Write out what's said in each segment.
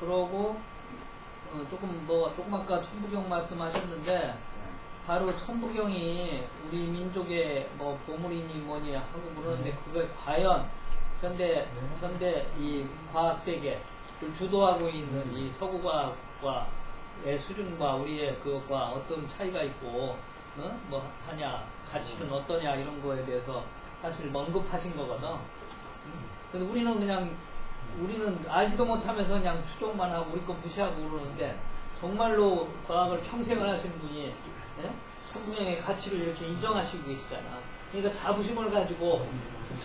그러고 조금 아까 천부경 말씀하셨는데 바로 천부경이 우리 민족의 뭐 보물이니 뭐니 하고 그러는데 그게 과연 현대 이 과학 세계를 주도하고 있는 이 서구과학과의 수준과 우리의 그것과 어떤 차이가 있고 뭐 하냐 가치는 어떠냐 이런 거에 대해서 사실 언급하신 거거든. 근데 우리는 알지도 못하면서 그냥 추종만 하고 우리 거 무시하고 그러는데 정말로 과학을 평생을 하신 분이 천부경의 가치를 이렇게 인정하시고 계시잖아. 그러니까 자부심을 가지고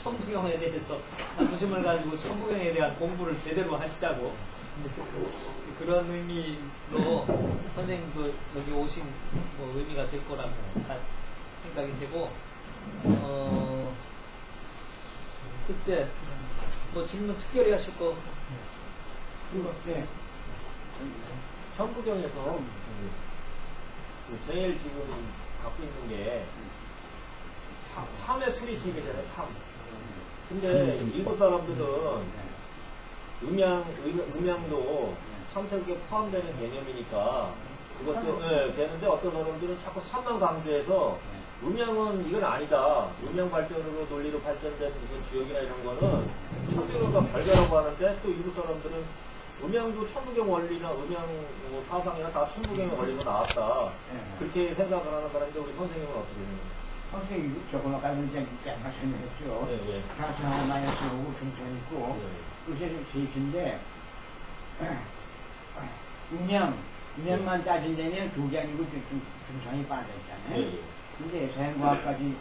천부경에 대해서 천부경에 대한 공부를 제대로 하시자고 그런 의미로 선생님도 여기 오신 뭐 의미가 될 거라고 생각이 되고 글쎄 뭐 질문 특별히 하실 거 네. 천부경에서 제일 지금 갖고 있는 게 삼의 수리체계잖아요. 삼. 근데 일본 사람들은 음양도 삼세계에 포함되는 개념이니까 그것도 되는데 어떤 사람들은 자꾸 삼만 강조해서 음양은 이건 아니다. 음양 발전으로 논리로 발전된 그 지역이나 이런 거는 천부경과 별개라고 하는데 또 일부 사람들은 음양도 천부경 원리나 음양 뭐 사상이나 다 천부경의 원리로 나왔다. 그렇게 생각을 하는 사람인데 우리 선생님은 어떻게 생각해요? 선생님 저번에 가서 이제 약간 설명했죠. 가사 마이너스 오고 중천 있고 그것이 세인데 음양만 따진다면 두 개 아니고 중천이 빠져있잖아요. 근데 자연과학까지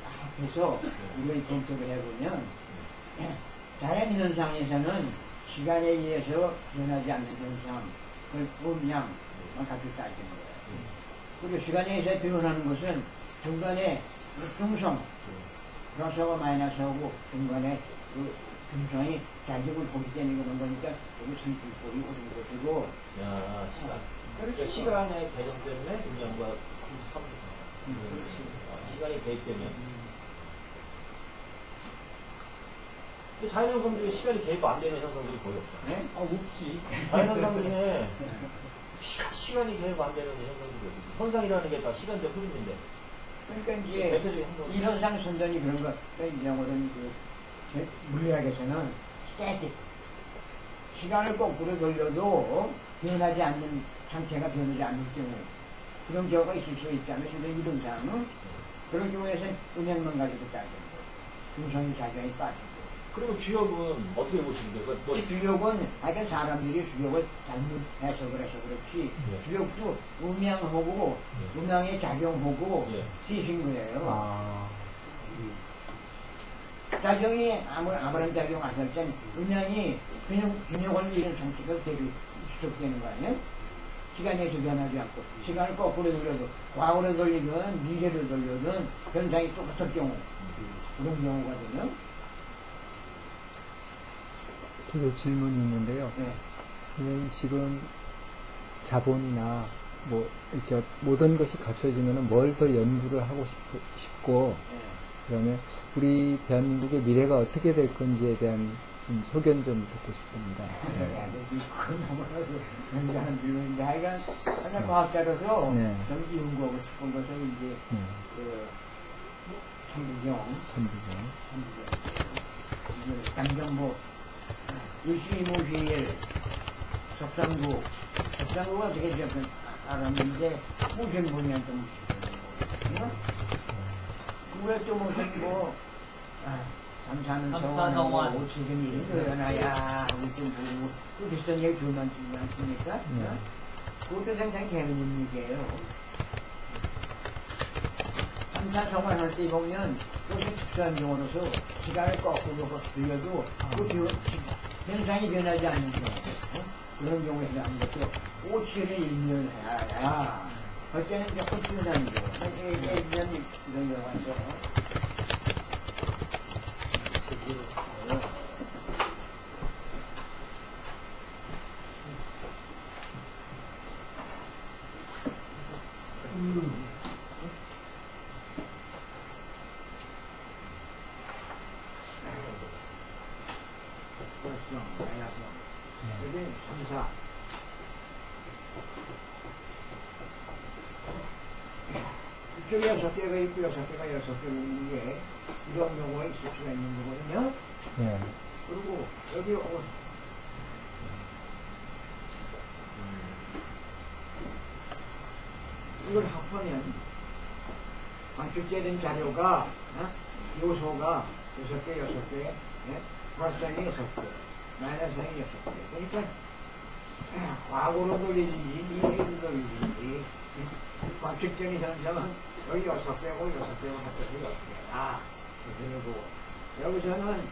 합해서 우리가 검토를 해보면 자연현상에서는 시간에 의해서 변하지 않는 현상, 그걸 음양만 가지고 따지는 거예요. 그리고 시간에 의해서 변하는 것은 중간에 중성, 플러스하고 마이너스하고 중간에 그 중성이 자격을 보기 때문에 그런 거니까 여기 선출법이 오는 것이고. 야, 시간. 그렇죠. 시간의 배경 때문에 음양과 시간이 개입되면. 자연현상 중에 시간이 개입 안 되는 현상들이 거의 없죠. 네? 없지. 자연현상 중에 시간이 개입 안 되는 현상들이 없죠. 현상이라는 게 다 시간대 흐름인데. 그러니까 이제 이 현상 선전이 그런 거, 영어로는 그 물리학에서는 스태틱. 시간을 거꾸로 돌려도 변하지 않는 상태가 변하지 않을 경우 그런 경우가 있을 수 있잖아요. 이론상은 그런 경우에는 음양만 가지고 따지는 거예요. 중성이 자기가 빠지고. 그리고 주역은 어떻게 보시는 거예요? 뭐, 주역은 하여간 사람들이 주역을 잘못 해석을 해서 그렇지 주역도 음양하고 음양에 작용하고 쓰신 거예요. 작용이 아무런 작용 안 할 땐 음양이 균형을 잃은 상태가 되게 지속되는 거 아니에요? 시간에서 변하지 않고 시간을 거꾸로 돌려도 과거로 돌리든 미래로 돌려든 현상이 똑같을 경우 그런 경우가 되면 저도 질문이 있는데요. 선생님 지금 자본이나 뭐 이렇게 모든 것이 갖춰지면 뭘 더 연구를 하고 싶고 그다음에 우리 대한민국의 미래가 어떻게 될 건지에 대한 좀 소견 좀 듣고 싶습니다. 그건 너무나도 굉장한 질문인데 하여간 과학자로서 좀 연구하고 싶은 것은 이제 그 천부경 양정보 일시무시일 접상구가 어떻게 되었든 알았는데 무슨 분야는 좀 그래 좀 무슨 뭐 삼사성원 오치금 이런 거연하야 우리 좀 보고 그 비슷한 얘기 주면 주지 않습니까? 그것도 상당히 재밌는 얘기예요. 삼사성원 할 때 보면 그것이 특수한 경우로서 시간을 거꾸로 돌려도 그 현상이 변하지 않는 경우 그런 경우에 하는 것도 오치를 일면해야 할 때는 조금 틀리다는 거예요. 이런 경우가 있어요. 자, 이쪽에 6개가 있고 6개가 6개가 있는 게 이런 경우가 있을 수가 있는 거거든요. 예. 그리고 여기 이걸 합하면 방출제된 자료가 요소가 6개, 6개, 플러스항이 6개, 마이너스항이 6개. 그러니까 과거로 돌리든지 미래로 돌리든지 방출적인 현상은 여기 6개고 6개고 합쳐서 6개다. 그리고 여기서는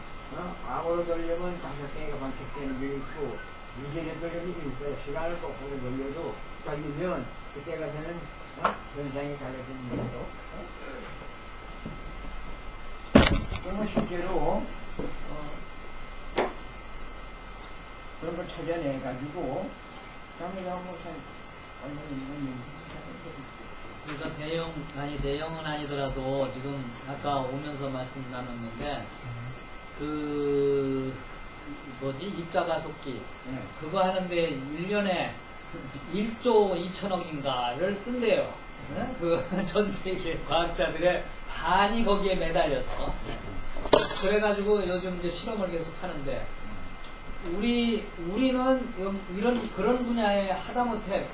과거로 돌리면 5개가 방출되는 게 있고 미래로 돌리는 게 있어요. 시간을 거꾸로 돌려도 돌리면 그때가 되는 현상이 달라지는 거죠. 그러면 실제로 그런 걸 찾아내가지고 장미가 그러니까 내용은 아니더라도 지금 아까 오면서 말씀 나눴는데 그 뭐지 입자가속기 그거 하는데 1년에 1조 2천억인가를 쓴대요. 그 전 세계 과학자들의 반이 거기에 매달려서 그래가지고 요즘 이제 실험을 계속 하는데 우리는 그런 분야에 하다못해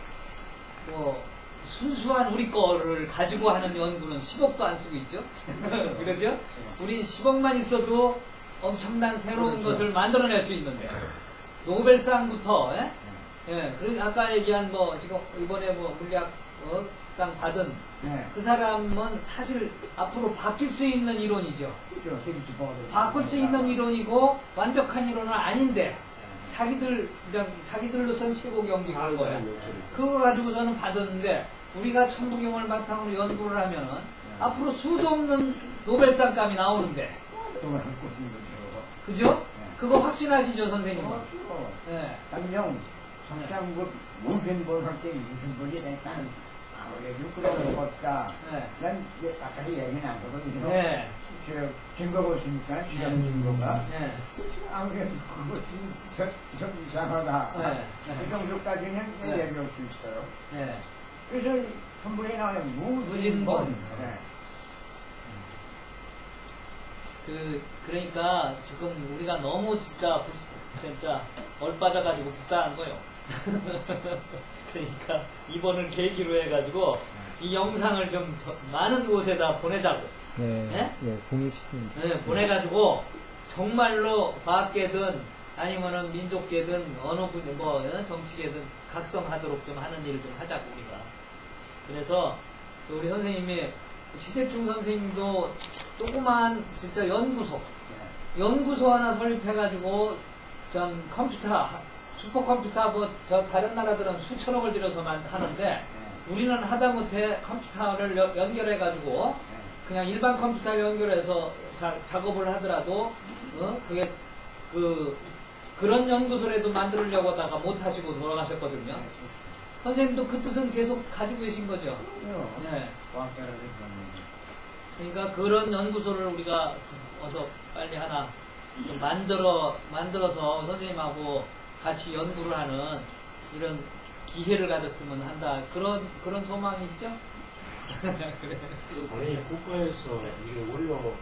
뭐 순수한 우리 거를 가지고 하는 연구는 10억도 안 쓰고 있죠. 그러죠? 우리 10억만 있어도 엄청난 새로운 것을 만들어낼 수 있는데 노벨상부터 그리고 아까 얘기한 뭐 지금 이번에 뭐 물리학상 받은 그 사람은 사실 앞으로 바뀔 수 있는 이론이죠. 바꿀 수 있는 이론이고 완벽한 이론은 아닌데 자기들로선 최고 경기인 거야. 그거 가지고서는 받았는데 우리가 천부경을 바탕으로 연구를 하면은 앞으로 수도 없는 노벨상감이 나오는데 그죠? 그거 확신하시죠 선생님은? 네. 당장 당장 문편본 할때 문편본이 일단 원래 6g을 먹었다. 난 이제 아까 얘기는 안 거거든요. 네. 증거가 있으니까 시간 증거가. 네. 아무래도 그것이 좀 이상하다. 그 정도까지는 얘기할 수 있어요. 네. 그래서 선부에 나와요. 무진본. 그러니까 지금 우리가 너무 진짜 얼빠져가지고 불쌍한 거예요. 그러니까 이번을 계기로 해가지고 이 영상을 좀 많은 곳에다 보내자고. 공유시키는. 보내가지고 정말로 과학계든 아니면은 민족계든 어느 분 정치계든 각성하도록 좀 하는 일을 좀 하자고 우리가. 그래서 우리 선생님이 시재중 선생님도 조그만 진짜 연구소 하나 설립해가지고 전 컴퓨터 슈퍼컴퓨터 다른 나라들은 수천억을 들여서만 하는데 우리는 하다못해 컴퓨터를 연결해가지고 그냥 일반 컴퓨터를 연결해서 작업을 하더라도 그게 그런 연구소라도 만들려고 하다가 못하시고 돌아가셨거든요. 선생님도 그 뜻은 계속 가지고 계신 거죠. 네. 그러니까 그런 연구소를 우리가 어서 빨리 하나 좀 만들어서 선생님하고 같이 연구를 하는 이런 기회를 가졌으면 한다. 그런 소망이시죠? 그래. 아니, 국가에서 이게 원로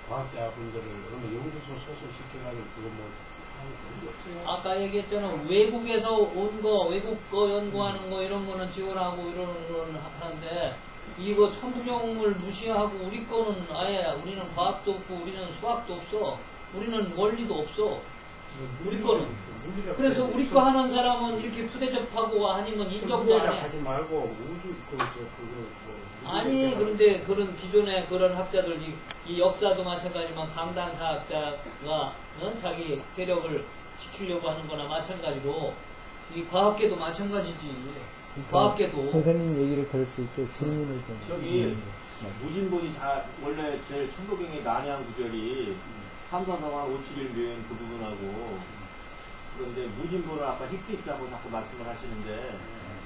과학자분들을 어느 연구소 소속시켜가지고 그거 뭐 하는 거 없어요? 아까 얘기했잖아. 외국에서 온 거, 외국 거 연구하는 거 이런 거는 지원하고 이러는 거는 하는데 이거 천부경을 무시하고 우리 거는 아예 우리는 과학도 없고 우리는 수학도 없어. 우리는 원리도 없어. 우리 거는. 그래서 우리 거 하는 사람은 이렇게 푸대접하고 아니면 인정도 안 해. 하지 말고 우주 그거 아니 그런데 그런 기존의 그런 학자들 이 역사도 마찬가지지만 강단사학자가 자기 세력을 지키려고 하는 거나 마찬가지로 이 과학계도 마찬가지지. 과학계도 선생님 얘기를 들을 수 있게 질문을 좀. 저기 무진본이 원래 제 천부경의 난해한 구절이 삼사성왕 571묘행 그 부분하고 그런데 무진본을 아까 힉스 있다고 자꾸 말씀을 하시는데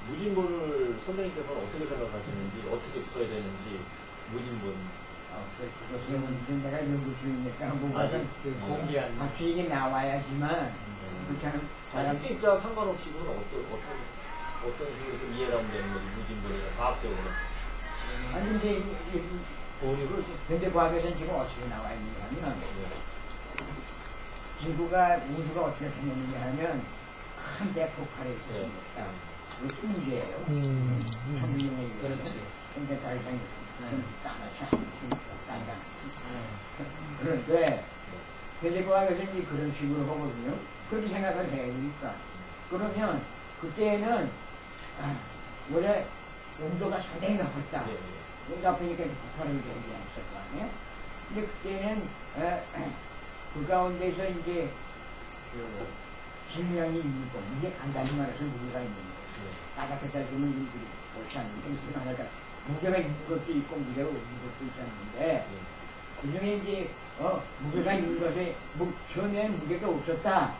무진본을 선생님께서는 어떻게 생각하시는지 어떻게 써야 되는지 무진본 그것은 내가 연구중이니까 뭐가 공개한 확실히 나와야지만 그렇게 하는 자연스 입자 상관없이 그건 어떤 식으로 좀 이해를 하면 되는 거지, 무진론이나 과학적으로. 아니, 근데 보리고 현대 과학에서는 지금 어떻게 나와 있느냐 하면 지구가 우주가 어떻게 생겼느냐 하면 큰 대폭발에 있었습니다. 그게 문제예요. 천문의 그렇지. 근데 잘 생겼습니다. 네. 땅가. 그런데 현대 과학에서는 이제 그런 식으로 보거든요. 그렇게 생각을 해야 되니까. 그러면 그때는 원래 온도가 상당히 높았다. 온도 높으니까 폭발을 얘기했을 거 아니에요? 근데 그때는 그 가운데서 이제 그 질량이 있는 거, 이게 간단히 말해서 무게가 있는 거예요. 바닥에다 주면 일들이 옳지 않는데, 그러니까 무게가 있는 것도 있고 무게가 없는 것도 있지 않는데, 그 중에 이제 무게가 있는 것에 전에는 무게가 없었다.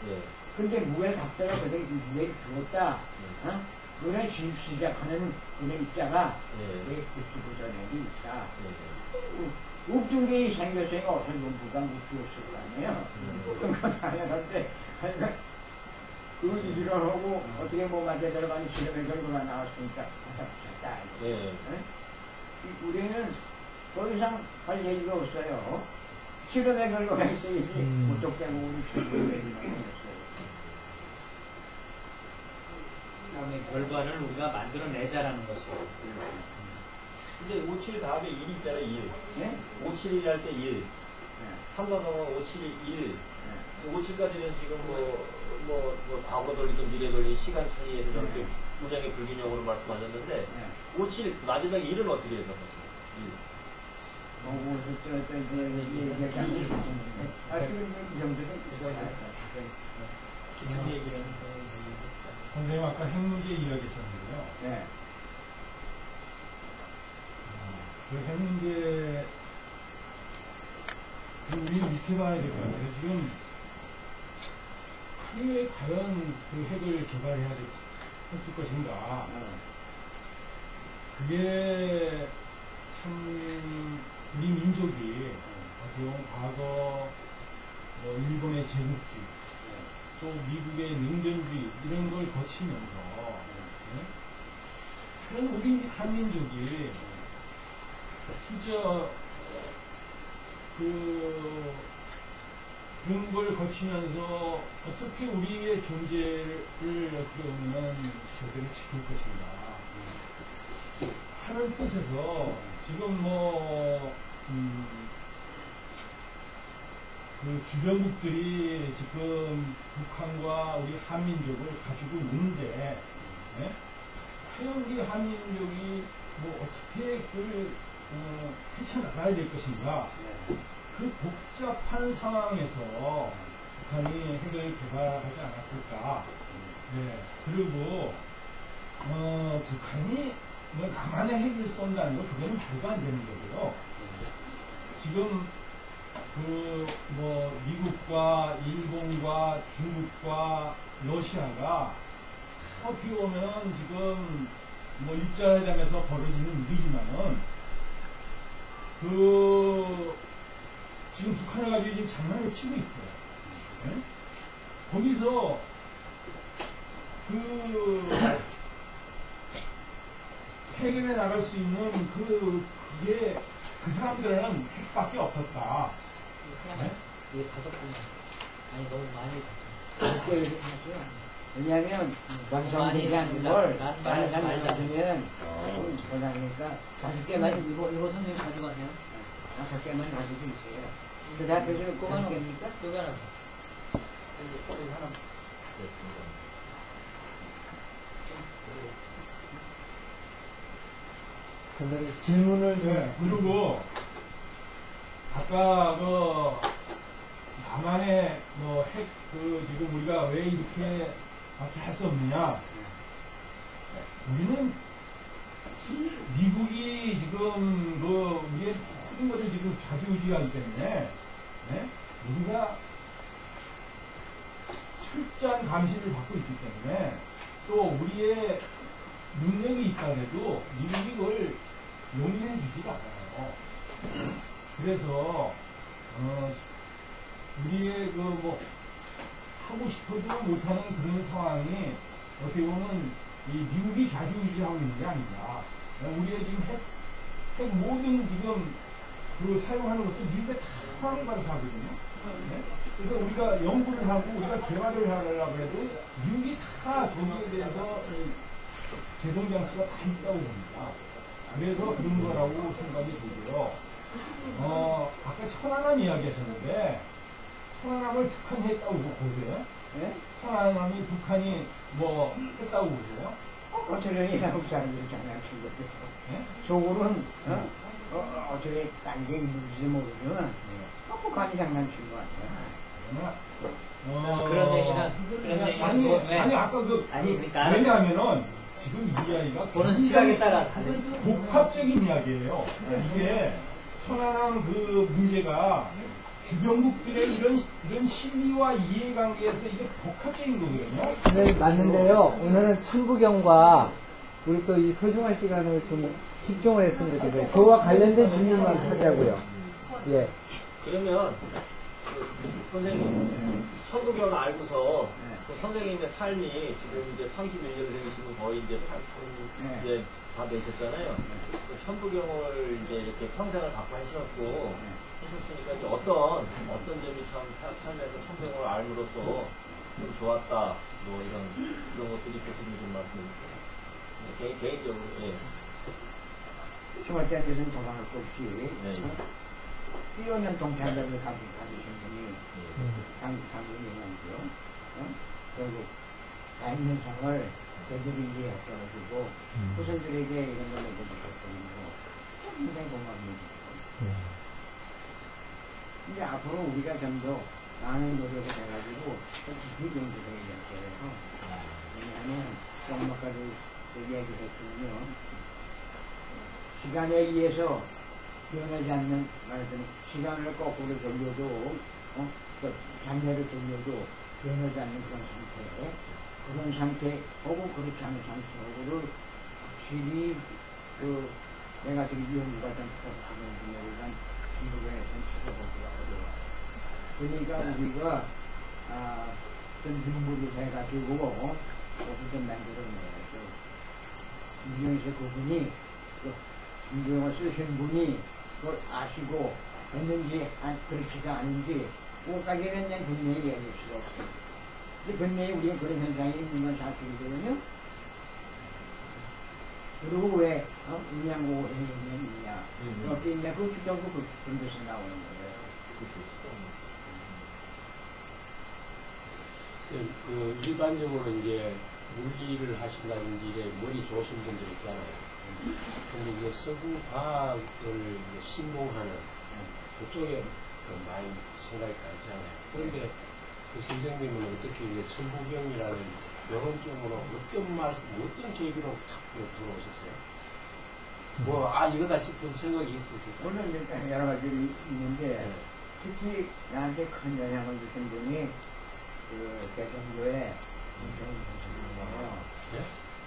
근데 무게를 갖다가 그대로 무게를 주었다. 그런 시작하는 그런 입자가 왜 99전에도 있다. 욱중계의 생겨서가 어떤 농부가 묵주었을 거 아니에요? 어떤 건 당연한데, 그 일을 하고 어떻게 뭐 맞아 들어가는 실험의 결과가 나왔으니까 갖다 붙였다. 우리는 더 이상 할 얘기가 없어요. 실험의 결과가 있어야지 그쪽 때문에 우리 실험의 결과가 없어요. 그다음에 결과를 우리가 만들어내자라는 것이에요. 이제 57 다음에 1 있잖아요, 1. 네? 57일 할 때 1. 3번은 57이 1. 57까지는 지금 과거 돌리든 미래 돌리든 시간 차이에서 저렇게 무장의 불균형으로 말씀하셨는데, 57, 마지막에 1은 어떻게 해서? 1. 선생님 아까 핵문제 이야기했었는데요. 네. 그 핵문제 우리 이렇게 봐야 될 것 같아요. 지금 크게 과연 그 핵을 개발해야 했을 것인가. 그게 참 우리 민족이 어떻게 보면 과거 일본의 제국주의 또 미국의 능전주의 이런 걸 거치면서 그런 우리 한민족이 진짜 그런 걸 거치면서 어떻게 우리의 존재를 어떻게 보면 제대로 지킬 것인가 하는 뜻에서 지금 그 주변국들이 지금 북한과 우리 한민족을 가지고 있는데, 과연 우리 한민족이 어떻게 그걸 헤쳐나가야 될 것인가. 그 복잡한 상황에서 북한이 핵을 개발하지 않았을까. 그리고, 북한이 남한의 핵을 쏜다는 거, 그거는 말도 안 되는 거고요. 지금, 미국과 일본과 중국과 러시아가 어떻게 보면 지금 일자회담에서 벌어지는 일이지만은 지금 북한을 가지고 지금 장난을 치고 있어요. 거기서 해결해 나갈 수 있는 그게 그 사람들은 핵밖에 없었다. 이게 5분만. 아니, 너무 많이. 왜냐하면 완성되지 않는 걸 다른 사람이 가지면 원하니까 5개만 이거 선생님 가져가세요. 5개만 가지고 있어요. 그 앞에서 꼭 하는 겁니까? 여기 하나. 여기 하나. 질문을 그리고 아까 남한의 핵 지금 우리가 왜 이렇게 밖에 할 수 없느냐? 우리는 미국이 지금 우리의 모든 것을 지금 좌지우지하기 때문에 우리가 철저한 감시를 받고 있기 때문에 또 우리의 능력이 있다 해도 미국이 그걸 용인해 주지가 않아요. 그래서 우리의 하고 싶어도 못하는 그런 상황이 어떻게 보면 이 미국이 좌지우지하고 있는 게 아닌가. 우리의 지금 핵 모든 지금 그 사용하는 것도 미국에 다 허락받아서 하거든요. 네? 그래서 우리가 연구를 하고 우리가 개발을 하려고 해도 미국이 다 거기에 대해서 제동장치가 다 있다고 봅니다. 그래서 그런 거라고 생각이 들고요. 아까 천안함 이야기 하셨는데, 천안함을 북한이 했다고 보세요? 예? 천안함이 북한이 뭐 했다고 보세요? 어쩌려니 한국 사람들이 장난친 거죠. 예? 속으로는, 어쩌게 딴 게 있는지 모르지만, 북한이 장난친 거 같아요. 그런 얘기는 아니, 아까 그러니까 왜냐하면은, 지금 이 이야기가 보는 시각에 따라 다른 복합적인 이야기예요. 이게 천안함 그 문제가 주변국들의 이런 심리와 이해관계에서 이게 복합적인 거거든요. 네, 맞는데요. 오늘은 천부경과 우리 또 이 소중한 시간을 좀 집중을 했으면 좋겠어요. 그와 관련된 질문만 하자고요. 예. 그러면 그 선생님 천부경 알고서 그 선생님의 삶이 지금 이제 31년 되시면 거의 이제 80 이제 다 되셨잖아요. 그 천부경을 이제 이렇게 평생을 갖고 하셨고 하셨으니까 이제 어떤 점이 참 삶에서 천부경을 알므로써 좀 좋았다 뭐 이런 것들이 있었으면 좀 말씀 주세요. 개인적으로 예. 주말째 되는 도망을 없이 네. 뛰어난 동창들을 가지신 분이 장군님이었고요. 결국 다인연상을 제대로 이해했어가지고 후손들에게 이런 걸 내려주셨거든요. 굉장히 고마워요. 이제 앞으로 우리가 좀 더 많은 노력을 해가지고 깊이 공부를 해야 돼요. 왜냐하면 정말까지 얘기했으면 시간에 의해서 변하지 않는 말하자면 시간을 거꾸로 돌려도 그 장례를 돌려도 변하지 않는 그런 상태 혹은 그렇지 않은 상태를 확실히 그 내가 되게 연구가 좀 부탁하는 분야를 한 중국에서는 찾아보기가 어려워요. 그러니까 우리가 좀 연구를 해가지고 그것을 좀 만들어내야죠. 김경에서 그분이 김경을 쓰신 분이 그걸 아시고 했는지 그렇지가 않은지 그것까지는 그냥 분명히 얘기할 수가 없어요. 근데 분명히 우리가 그런 현상이 있는 건 사실이거든요. 그리고 왜 인양고 행위냐 그렇게 있냐 그 결국 그런 데서 나오는 거예요. 그 일반적으로 이제 물리를 하신다든지 이제 머리 좋으신 분들 있잖아요. 근데 이제 서구 과학을 이제 신봉하는 그쪽에 많이 생각이 가잖아요. 그런데 그 선생님은 어떻게 이제 천부경이라는 이런 쪽으로 어떤 계기로 탁 들어오셨어요? 이거다 싶은 생각이 있으실까요? 물론 이제 여러 가지 있는데 특히 나한테 큰 영향을 주신 분이 그 대전교회 공태훈 선생님이에요. 네?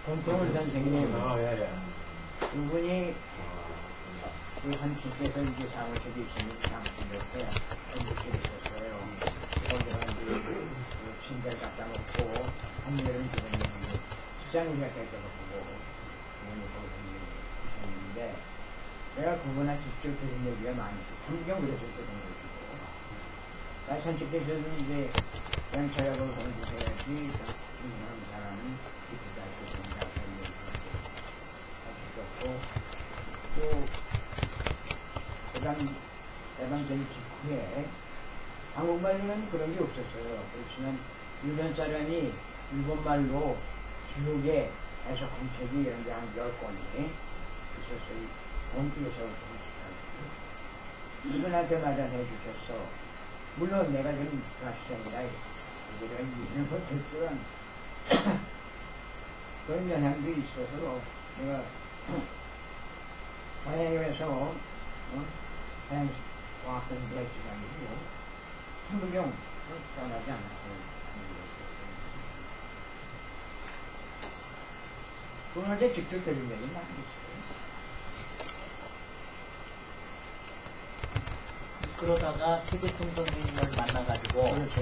공태훈 선생님. 예. 그분이 그 한식에서 이제 사무실이 있으면 사무실에 한식이 있었어요. 거기가 이제 그 침대를 갖다 놓고 한여름 들었는데 시장이가 깨져가지고 그분이 거기서 있었는데 내가 그분한테 직접 들은 얘기가 많이 있어요. 분명 그랬었거든 것이고 나 선식대에서는 이제 양차력을 공부해야지 이런 사람은 기쁘다 했었습니다. 또 대방전 직후에 한국말로는 그런 게 없었어요. 그렇지만 일본 사람이 일본말로 지옥에 해석한 책이 이런 게 한 10권이 있었어요. 원피에서 이분한테 마련해 주셨어. 물론 내가 좀 학생이라 우리가 이해는 못했지만 그런 영향도 있어서 내가 화양에서 화양 과학공부가 있어가지고 천부경 떠나지 않았어요. 그분한테 직접 들은 얘기 많이 있어요. 그러다가 세계통 선생님을 만나가지고 그렇죠.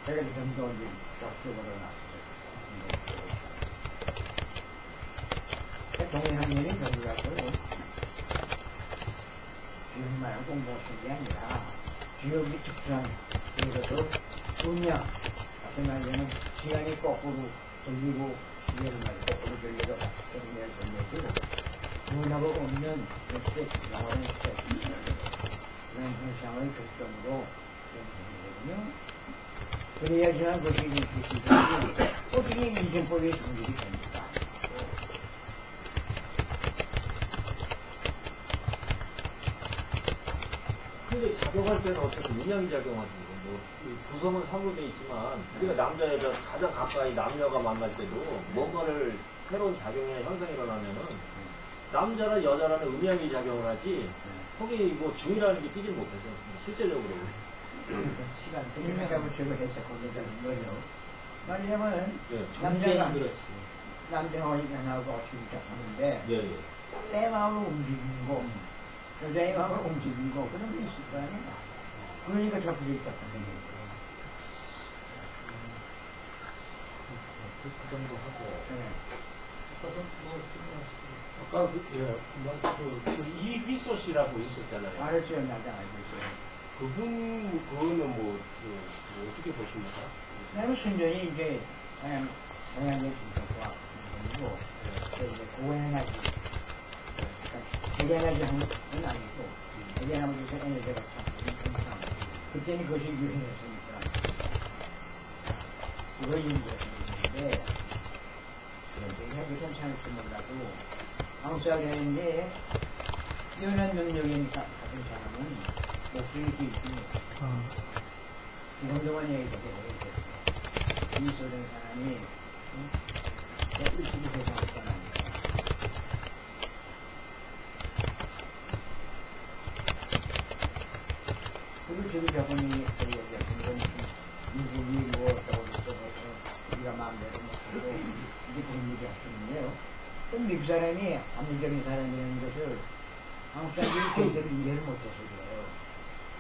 제가 좀더 적극적으로 나왔어요. 동해학년이 저기 가서 지역만 공부하신 게 아니라 지역이 특수한 그리고 분야 같은 말에는 시간이 거꾸로 돌리고 시간을 말 거꾸로 돌려서 동해를 돌려주고 문하고 없는 역시 영어는 그런 현상을 결정으로 되거든요. 그래야지만 그것이 인식이 어떻게 인정법이 성립이 됩니까? 근데 작용할 때는 어떻게 음양이 작용하지? 뭐, 구성은 상호돼 있지만, 우리가 남자, 여자 가장 가까이 남녀가 만날 때도 뭔가를 새로운 작용이나 현상이 일어나면은, 남자나 여자라는 음양이 작용을 하지, 거기 뭐 중이라는 게 뛰질 못해서, 실제적으로. 시간 생명하고 제가 해석하게 되는 거죠. 말하자면, 예, 남자가, 그렇지. 남자가 인간하고 어떻게 시작하는데, 예, 예. 내 마음을 움직이고, 여자의 마음을 움직이고, 그런 게 있을 거 아니야. 그러니까 자꾸 시작하는 거예요. 그 정도 하고. 네. 아까 이휘소 씨라고 있었잖아요. 알았어요, 나도 알고 있어요. 그거는 뭐 어떻게 보십니까? 나는 순전히 이제, 그냥, 동양의 중심과, 그리고, 이제 고에너지, 대에너지 하는 건 아니고, 대에너지에서 에너지가 참, 그때는 그것이 유행했으니까, 그걸 인지했는데, 그런데 여기서 참을지 몰라도, 한국 사회라는 게, 뛰어난 능력인 같은 사람은, 목숨이 있습니다. 이런 동안 얘기가 되고, 이소된 사람이, 일찍이 대상했잖아요. 그리고 저기 저분이 얘기했던 미국이 뭐 어쩌고 우리가 마음대로 못하고 이게 그런 얘기 하시는데요. 또 미국 사람이 합리적인 사람이라는 것을 한국 사람들이 제대로 이해를 못해서 그래요.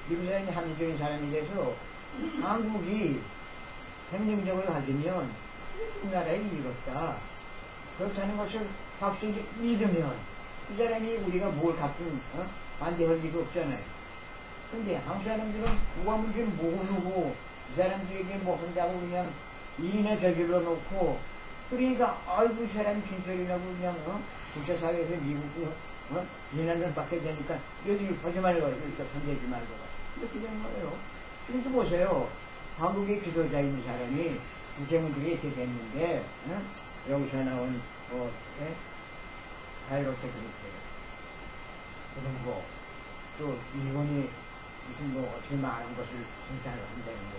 미국 사람이 합리적인 사람이 돼서 한국이 행정적으로 가지면 우리나라에 이롭다. 그렇다는 것을 확실히 믿으면 이 사람이 우리가 뭘 갚은 반대할 리가 없잖아요. 근데 한국 사람들은 우가 문제를 모르고 이 사람들에게 뭐 한다고 그냥 일이나 저질러 놓고 그러니까 아이고 이 사람이 진짜이라고 그냥 국제사회에서 미국 비난을 받게 되니까 여기 보지 말고 이렇게 손대지 말고 이렇게 되는 거예요. 지금도 보세요. 한국의 지도자인 사람이 국제문제가 이렇게 됐는데 여기서 나온 다이로트 그렇게 그런 거 또 일본이 무슨 뭐 어떻게 많은 것을 생산을 한다는 거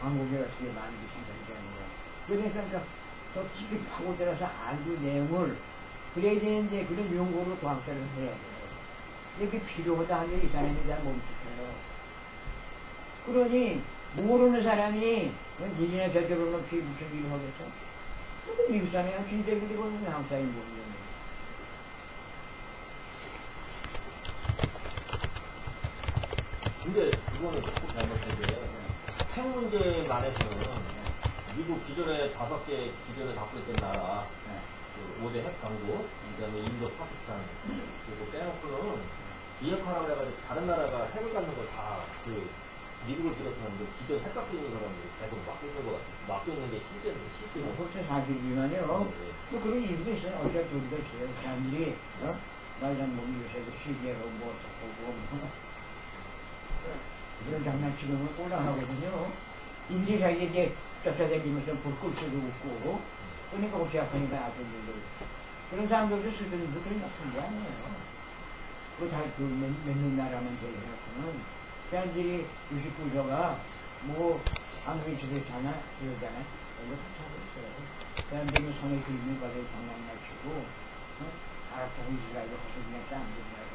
한국에 어떻게 많은 게 생산이 되는 거 그러니까 더 깊이 파고들어서 알고 내용을 그래야 되는데 그런 연구로 도학자를 해야 돼요. 이게 필요하다 하면 이 사람이 잘 멈추어요. 그러니 모르는 사람이 일이나 저쪽으로 놓기 무슨 일을 하겠어? 미국 사람이 진짜 그리고 한국 사람이 모르는 근데 그거는 조금 잘못된 게, 핵 문제만해서는 미국 기존에 5개 기존에 갖고 있던 나라, 그 5대 핵 강국, 그 다음에 인도, 파키스탄, 그리고 빼놓고는 비핵화라고 해가지고 다른 나라가 핵을 갖는 걸 다 미국을 비롯한 기존 핵 갖고 있는 사람들이 계속 맡고 있는 것 같아요. 맡고 있는 게 실제로. 그것도 사실이지만요. 또 그런 이유도 있어요. 어쩔 도리가 있어요. 사람들이, 말하자면 뭐 미국에서 시기하고 뭐 어쩌고 그런 장난치고는 꼴 안 하거든요. 인지 자기 이제 쫓아다니면서 불꽃 쓰고 웃고, 그러니까 혹시 아프니까 아들들. 그런 사람들도 수준도 그리 나쁜 게 아니에요. 몇몇 나라만 제외하고는, 사람들이 69조가 뭐, 아무리 지도잖아, 그러잖아. 이거 다 하고 있어요. 사람들이 손에 그림을 가지고 장난치고, 알아보고 이스라엘로 가서 그냥 땀들이라고,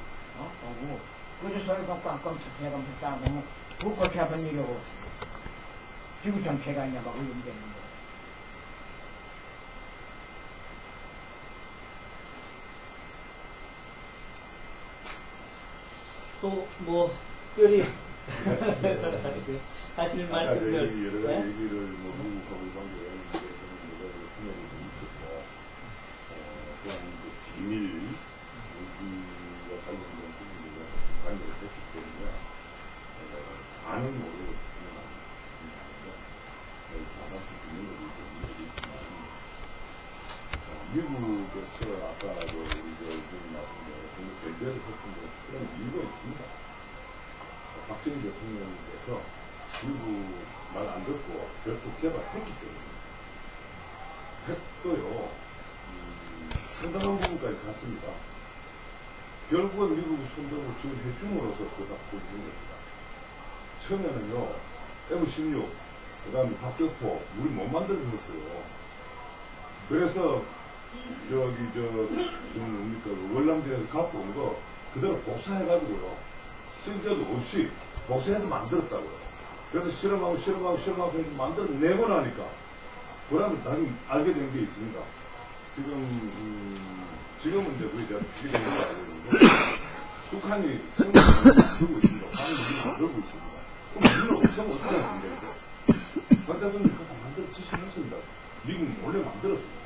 보고, 그래서 서로 꽝꽝 착해가면서 싸우면 그거 거치 한번 이러고 지구 전체가 아니야 막 오염되는 거. 또 뭐 특별히 하실 아까 말씀들. 여러 가지 네? 얘기를 뭐 미국하고 관계하는 데 분야도 좀 있었고, 또한 비밀 무기와 관련된 부분들과 관계를 했기 때문에 많은 모르고 아마도 중요한 것이 있지만, 미국에서 아까 우리 말씀드린 제재를 했던 그런 이유가 있습니다. 박정희 대통령께서 미국 말 안 듣고 별도 개발했기 때문에 핵도요 상당한 부분까지 갔습니다. 결국은 미국이 손들고 지원해 줌으로써 그가 보여준 겁니다. 처음에는요 F-16 그 다음에 박격포 우리 못 만들어줬어요. 그래서 뭡니까 월남전에서 갖고 온 거 그대로 복사해가지고요 쓸데도 없이 복사해서 만들었다고요. 그래서 실험하고 만들어내고 나니까 그러면 나중에 알게 된 게 있습니다. 지금은 이제 우리 제가 그게 되는 거 알고 있는데 북한이 생각을 들고 있습니다. 방을 들고 있습니다. 그럼 우리는 없으면 어떻게 하는 겁니까? 박 대통령이 그거 다 만들어 지시했습니다. 미국은 원래 만들었습니다.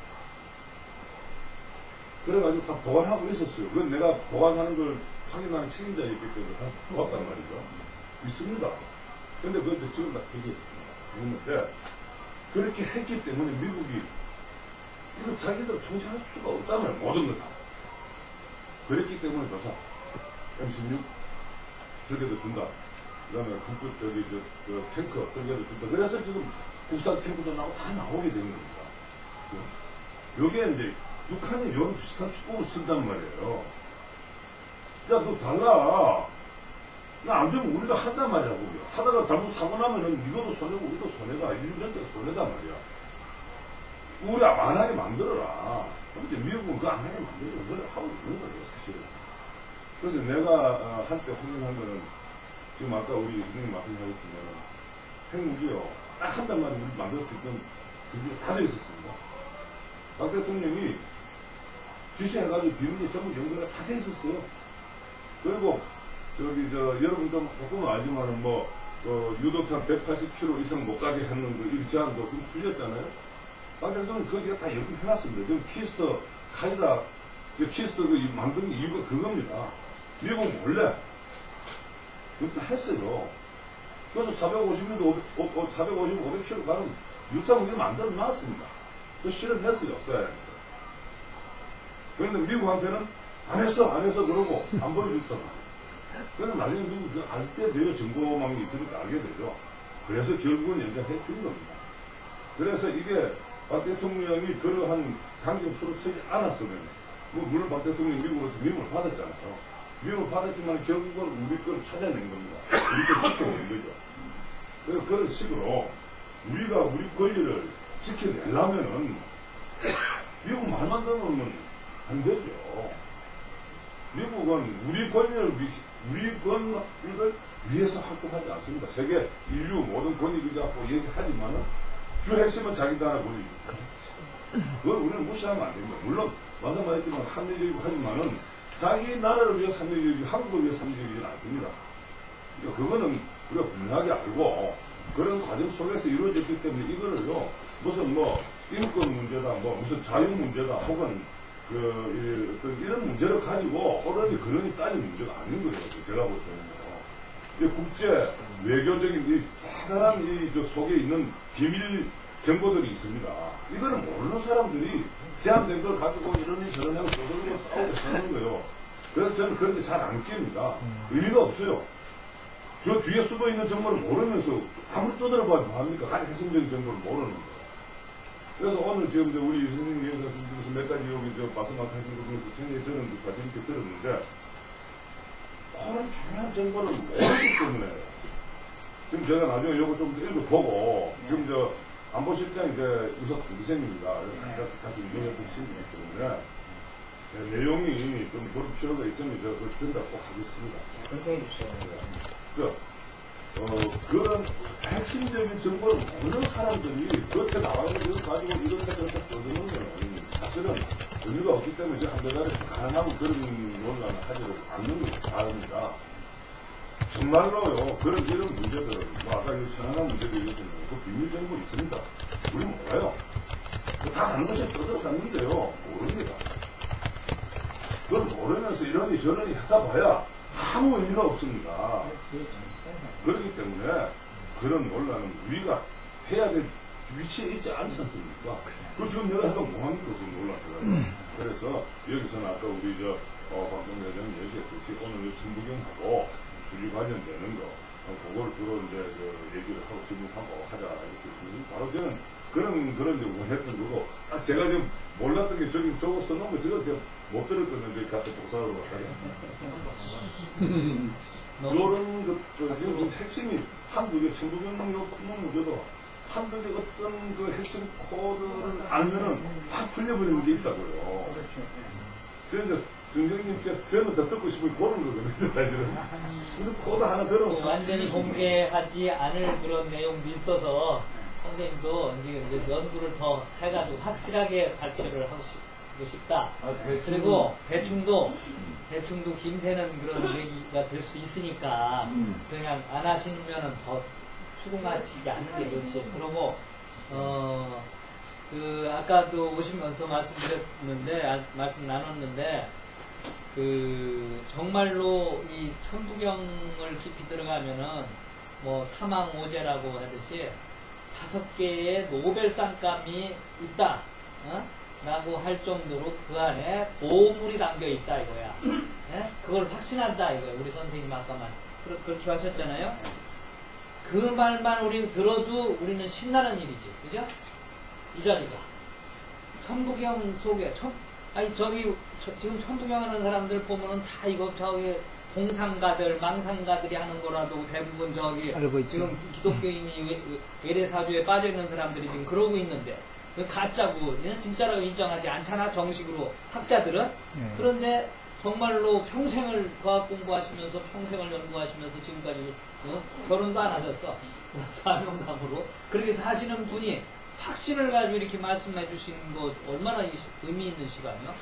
그래가지고 다 보관하고 있었어요. 그건 내가 보관하는 걸 확인하는 책임자였기 때문에 다 보았단 말이죠. 있습니다. 근데 그것도 지금 다 폐기했습니다. 그런데 그렇게 했기 때문에 미국이 이거 자기들 통제할 수가 없다면 모든 걸 다. 그랬기 때문에 좋다. M16 설계도 준다. 그 다음에 국부 탱커 설계도 준다. 그래서 지금 국산 탱크도 나오고 다 나오게 되는 겁니다. 요게 이제 북한이 이런 비슷한 수법을 쓴단 말이에요. 야, 너 달라. 나 안 주면 우리가 한단 말이야, 우리. 하다가 잘못 사고 나면은 이것도 손해고 우리도 손해다. 인류전체가 손해다 말이야. 우리 안 하게 만들어라. 근데 미국은 그거 안 하게 만들어라. 그걸 하고 있는 거예요, 사실은. 그래서 내가 한때 확인한 거는 지금 아까 우리 선생님 말씀하셨지만 핵무기요. 딱 한 달만 우리 만들 수 있던 준비가 다 되어 있었습니다. 박 대통령이 지시해가지고 비밀리 전부 연결이 다 돼 있었어요. 그리고 여러분도 조금 알지만은 유도탄 180km 이상 못 가게 하는 이 제한도 좀 풀렸잖아요. 박 대통령은 거기에 다 연결해놨습니다. 지금 키스터 카이다 키스터 만든 이유가 그겁니다. 미국 몰래 그것도 했어요. 그래서 450m, 500km 가는 유탄무기 만들어 놨습니다. 그 실험했어요, 써야에서. 그런데 미국한테는 안 했어 그러고 안 보여줬단 말이에요. 그래서 나중에 미국 알때 돼요. 정보망이 있으니까 알게 되죠. 그래서 결국은 연장해 준 겁니다. 그래서 이게 박 대통령이 그러한 강경수를 쓰지 않았으면, 물론 박 대통령이 미국을 받았잖아요. 미국을 받았지만 결국은 우리 걸 찾아낸 겁니다. 우리 걸 지켜낸 거죠. 그래서 그런 식으로 우리가 우리 권리를 지켜내려면은 미국 말만 들으면 안 되죠. 미국은 우리 권리를 위해서 활동하지 않습니다. 세계 인류 모든 권익을 갖고 얘기하지만은 주 핵심은 자기들 하나 권리입니다. 그걸 우리는 무시하면 안 됩니다. 물론 마찬가지지만 합리적이고 하지만은 자기 나라를 위해서 합리적이고 한국을 위해서 합리적이지는 않습니다. 그러니까 그거는 우리가 분명하게 알고 그런 과정 속에서 이루어졌기 때문에 이거를요 무슨 인권 문제다 무슨 자유 문제다 혹은 이런 문제를 가지고 그러니 따지는 문제가 아닌 거예요. 제가 볼 때는요. 국제 외교적인 이 대단한 속에 있는 비밀 정보들이 있습니다. 이거를 모르는 사람들이 제한된 걸 가지고 이러니 저러니 하고 저러고 싸우고 사는 거예요. 그래서 저는 그런 게 잘 안 낍니다. 의미가 없어요. 저 뒤에 숨어 있는 정보를 모르면서 아무리 떠들어봐도 뭐합니까? 가장 핵심적인 정보를 모르는 거예요. 그래서 오늘 지금 우리 선생님께서 몇 가지 여기 말씀하신 것 중에서 굉장히 저는 관심 있게 들었는데, 그런 중요한 정보를 모르기 때문에, 지금 제가 나중에 이거 좀 읽어보고, 지금 안보실장 우석 선생님입니다. 같이 유명해 보시기 때문에, 내용이 좀 볼 필요가 있으면 제가 그걸 전달 꼭 하겠습니다. 그래서, 그런 핵심적인 정보를 모르는 사람들이 그렇게 나와서 이걸 가지고 이렇게 떠드는 거는 사실은 의미가 없기 때문에 이제 한대단에 가능하면 그런 논란을 하지 않는 게 바랍니다. 정말로요. 이런 문제들은, 뭐 아까 이 천안함 문제도 얘기했지만, 그 비밀 정보 있습니다. 우리 몰라요. 다 아는 것이 떠들어갔는데요. 모릅니다. 그걸 모르면서 이러니 저러니 해서 봐야 아무 의미가 없습니다. 그렇기 때문에 그런 논란은 우리가 해야 될 위치에 있지 않지 않습니까? 그 지금 내가 해도 뭐합니까? 그 논란을. 그래서 여기서는 아까 우리 박동희 회장님 얘기했듯이 오늘 천부경하고 주류 관련되는 거, 그걸 주로 이제 얘기를 하고 질문하고 하자. 이렇게. 바로 저는 그런 이제 원했던 거고, 제가 지금 몰랐던 게 저거 써놓은 거 저거 제가 못 들었거든요. 저기 갖다 복사하러 갔다가. 이런 것들, 핵심이 한두 개, 천부경 요 문제도 한두 개 어떤 그 핵심 코드를 알면은 확 풀려버리는 게 있다고요. 그런데 정경님께서 저는 더 듣고 싶은 그런 거거든요, 사실은. 무슨 코드 하나 들어보면. 완전히 공개하지 않을 그런 내용도 있어서 선생님도 이제 연구를 더 해가지고 확실하게 발표를 하고 싶다. 그리고 대충도 김새는 그런 얘기가 될 수 있으니까 그냥 안 하시면은 더 수긍하시지 않는 게 좋지. 그러고 아까도 오시면서 말씀 나눴는데 정말로 이 천부경을 깊이 들어가면은 뭐 사망오제라고 하듯이 5개의 노벨상감이 있다. 라고 할 정도로 그 안에 보물이 담겨 있다 이거야. 그걸 확신한다 이거야. 우리 선생님 아까만 그렇게 하셨잖아요. 그 말만 우리 들어도 우리는 신나는 일이지, 그죠? 이 자리가 천부경 속에 지금 천부경 하는 사람들 보면은 다 이거 공상가들, 망상가들이 하는 거라도 대부분 지금 기독교인이 외래사주에 빠져 있는 사람들이 지금 그러고 있는데. 가짜고 진짜라고 인정하지 않잖아 정식으로 학자들은. 그런데 정말로 평생을 과학 공부하시면서 평생을 연구하시면서 지금까지 결혼도 안 하셨어. 사명감으로 그렇게 사시는 분이 확신을 가지고 이렇게 말씀해 주시는 거 얼마나 의미 있는 시간이요?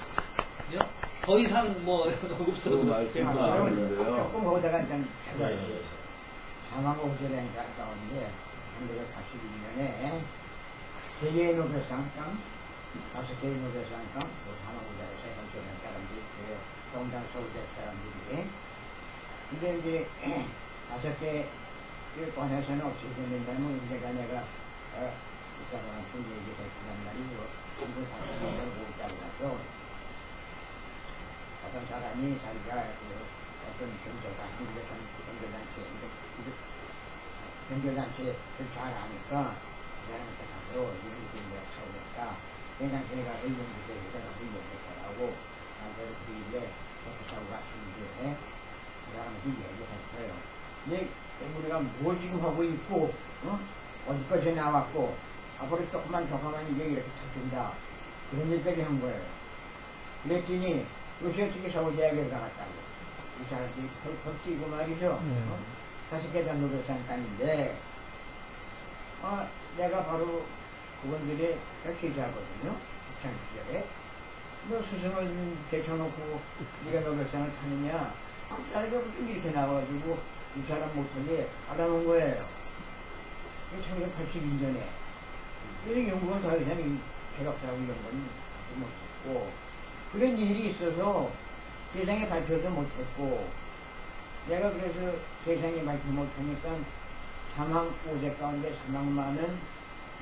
그죠? 더 이상 뭐 없어도 조금 오다가 좀 사망오제라는 가까운데 1942년에 세계의 노벨상감, 5개의 노벨상감, 사망오제를 세번째는 사람들이, 동당 서울대 사람들이. 근데 이제 5개 관해서는 어떻게 된다면, 내가 이따가 좀 얘기했지만 말이죠. 한번 다시 보자고 하죠. 어떤 사람이 자기가 어떤 경제단체를 잘 아니까 그 사람한테 가서 이렇게 내가 사오겠다. 그냥 내가 의견부터 내가 의견부터라고 나한테 그 일에 그렇게 사고 갔는데 그 사람한테 얘기했어요. 근데 우리가 뭘 지금 하고 있고 어디까지 나왔고 앞으로 조금만 더 가면 이게 이렇게 찾준다. 그런 얘기까지 한 거예요. 그랬더니 러시아 측에 서울대학에 나갔다고. 이 사람들이 걷지고 말이죠. 5개 노벨상 딴인데 내가 바로 그분들의 기자거든요. 학창 시절에. 너 스승을 제쳐놓고 네가 노벨상을 타느냐? 자기가 무슨 이렇게 나와가지고 이 사람 못하게 알아놓은 거예요. 이게 1982년에. 그래서 연구는 더 이상 개혁사하고 이런 건 못했고, 그런 일이 있어서 세상에 발표도 못했고, 내가 그래서 세상에 발표 못하니까 사망 5제 가운데 사망만은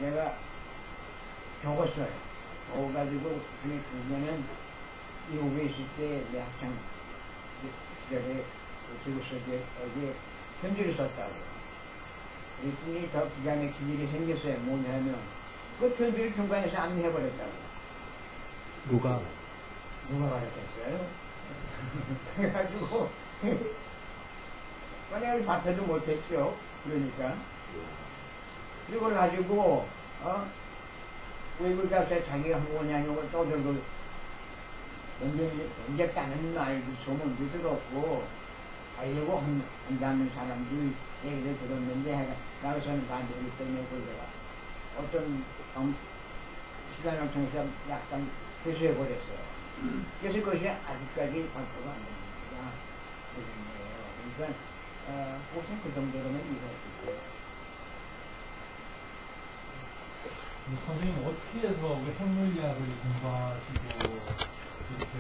내가 적었어요. 적어가지고 그중에 보면은 미국에 있을 때 내 학창 시절에 지구서기에 편지를 썼다고. 그랬더니 더 기가 막힌 일이 생겼어요. 뭐냐면 그 편지를 중간에서 안 해버렸다고. 누가 가르쳤어요? 그래가지고 만약에 발표도 못했죠. 그러니까 그리고 가지고 외국 가서 자기가 한 거냐고 떠들고 언제 따는 말도 소문도 들었고 하려고 한다는 사람들 얘기를 들었는데 나서는 반대기 때문에 그거가 어떤 시간을 통해서 약간 회수해버렸어요. 그래서 그것이 아직까지 발표가 안 됩니다. 그러니까 혹시 그 정도로는 이루어지고. 선생님 어떻게 해서 그 핵물리학을 공부하시고 이렇게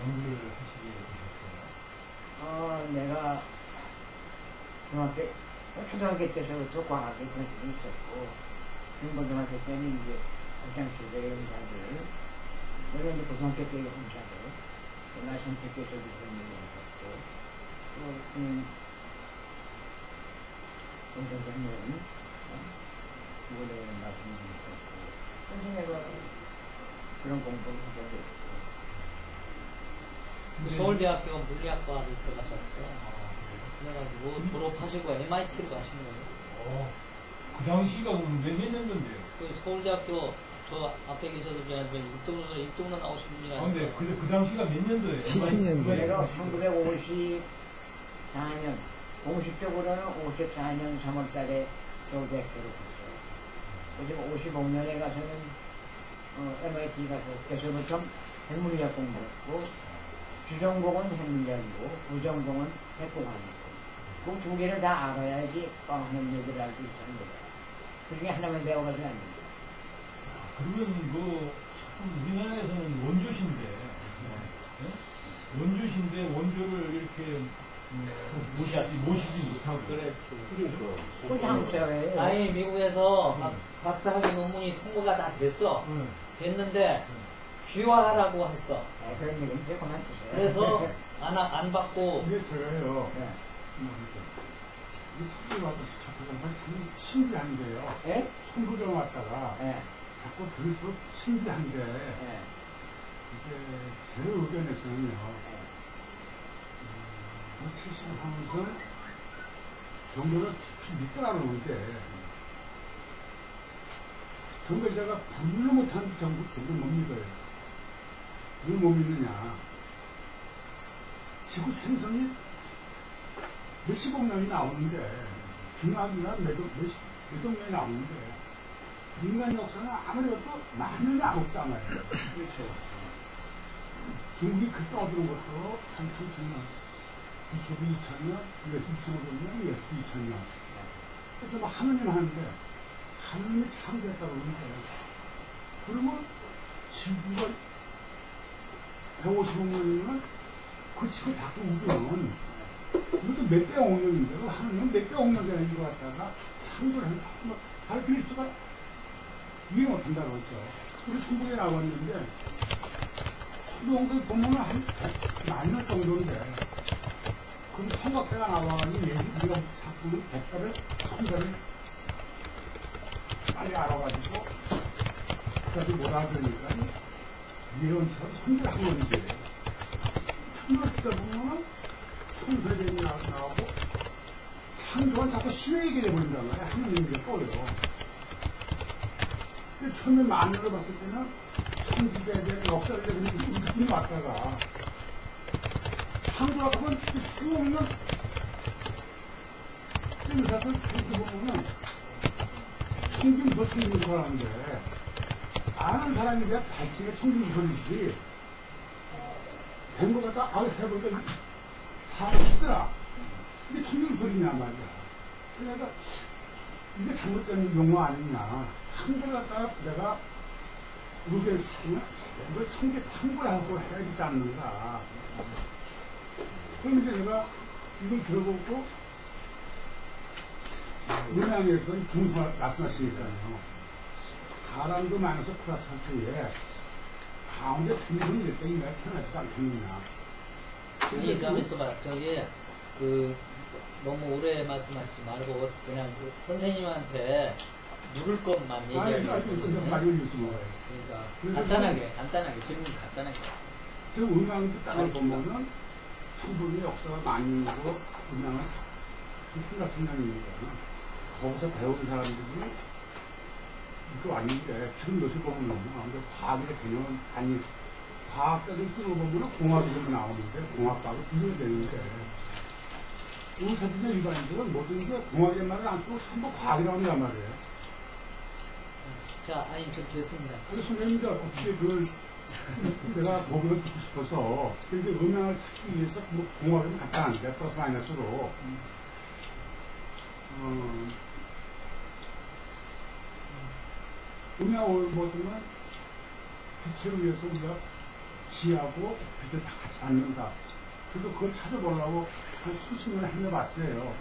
연구를 하시게 되셨어요? 내가 초등학교 때서부터 과학에 관심이 있었고, 중고등학교 때는 이제 학창시절의 형사들, 물론 이제 고등학교 때의 형사들, 나 선택해서도 그런 일을 했었고, 또, 선생님은, 그거에 말씀을 드렸고, 선생님과 그런 공부를 하게 됐고. 서울대학교 물리학과를 들어가셨어요. 그래가지고 졸업하시고 MIT로 가신 거예요. 그 당시가 몇 년도인데요? 그 서울대학교 저 앞에 계셔도 입동로 나오신 분이 아, 근데 아니고 그 당시가 몇 년도예요? 70년대. 내가 1954년, 공식적으로는 54년 3월달에 서울대학교로 갔어요. 그리고 55년에 가서는 MIT 가서 그때서부터 핵물리학 공부했고, 주전공은 핵물리학이고 부전공은 핵공학이고, 그 두 개를 다 알아야지 하는 얘기를 알 수 있다는 거예요. 그 중에 하나만 배워가지고 안 됩니다. 그러면 참 우리나라에서는 원조신데, 원조신데 원조를 이렇게 모시지 못하고. 그렇지. 그게 한국 사회예요. 아예 미국에서 박사학위 논문이 통보가 다 됐어. 됐는데 귀화하라고 했어. 그런 얘기는 이제 그만두세요. 그래서 안 받고 이게 제가요, 네. 이 선생님 와서 자꾸 정말 참 신기한데요. 예? 송부경 왔다가 예. 자꾸 들을수록 신기한데, 예. 이게 제 의견에서는요, 70하면서 정보를 깊이 믿더라는데, 정말 제가 분류 못하는 정보 못 믿어요. 왜 못 믿느냐? 지구 생성이 몇십억 년이 나오는데, 빙하기가 몇억 년이 나오는데, 인간 역사는 아무리 봐도 만 년이 안 없잖아요. 그렇죠. 중국이 그 떠드는 것도 한 3,000년, 기초도 2,000년, 2,500년, 예수도 2,000년. 그래서 뭐 하느님 하는데, 하느님이 창조했다고 그러는데, 그러면 지구가 150억 년이면 그 지구 밖에 우주는 이것도 몇백 억 년인데, 하느님은 몇백 억 년 전에 이거 갖다가 창조를 한다. 가르칠 수가 이해 못한다고 했죠. 우리 천국에 나왔는데, 천국에 보면 한 100만 정도인데, 그럼 성각자가 나와가지고 우리가 작품은 100배를, 1000배를 빨리 알아가지고, 그까지 못 알아보니까, 예언처럼 손질 한 건데, 천국을 듣다 보면, 천사전이 나오고, 창조가 자꾸 신의 얘기를 해버린단 말이야. 하느님이 떠요. 처음에 만으로 봤을 때는 천지대에 대한 역사를 그냥 느낌이 왔다가 창조가 그건 수없는 찜사들 이렇게 보면은 청진소천인소라는데 아는 사람이 돼야 발치가 청진소리지 된 거 갖다 해보니까 사람이 시더라. 이게 청진소리냐 말이야. 그러니까 이게 잘못된 용어 아니냐. 창조를 갖다가 내가 의견을 쓰면 이걸 청계 창조하고 해야 되지 않는가. 그럼 이제 내가 이걸 들어보고 음양에서 중성 말씀하시니까요. 사람도 많아서 플러스 할 때에 가운데 중성이 될 때는 내가 편하지도 않겠느냐. 이 점에서 봐. 너무 오래 말씀하시지 말고 그냥 선생님한테 물을 것만 얘기하는 거거든요. 그러니까 간단하게 질문 간단하게. 저 음양 땅을 보면은 천부의 역사가 많이 있고 음양은 생각성량이니까 거기서 배운 사람들이 이거 아닌데 지금 요새 보면은 과학의 개념은 아니 과학자들 쓰고 보면은 공학이라고 나오는데 공학과로 분류가 되는데 우리 사람들 일반인들은 모든 게 공학의 말을 안 쓰고 전부 과학이라고 한단 말이에요. 자, 아니, 좀 됐습니다. 그래서 선생님들 어떻게 그걸 내가 목을 듣고 싶어서 근데 음향을 찾기 위해서 뭐 공학은 간단한데 플러스 마이너스로 음향을 보면 빛에 의해서 우리가 기하고 빛을 다 같이 받는다. 그래서 그걸 찾아보려고 한 수십 년을 헤매봤어요.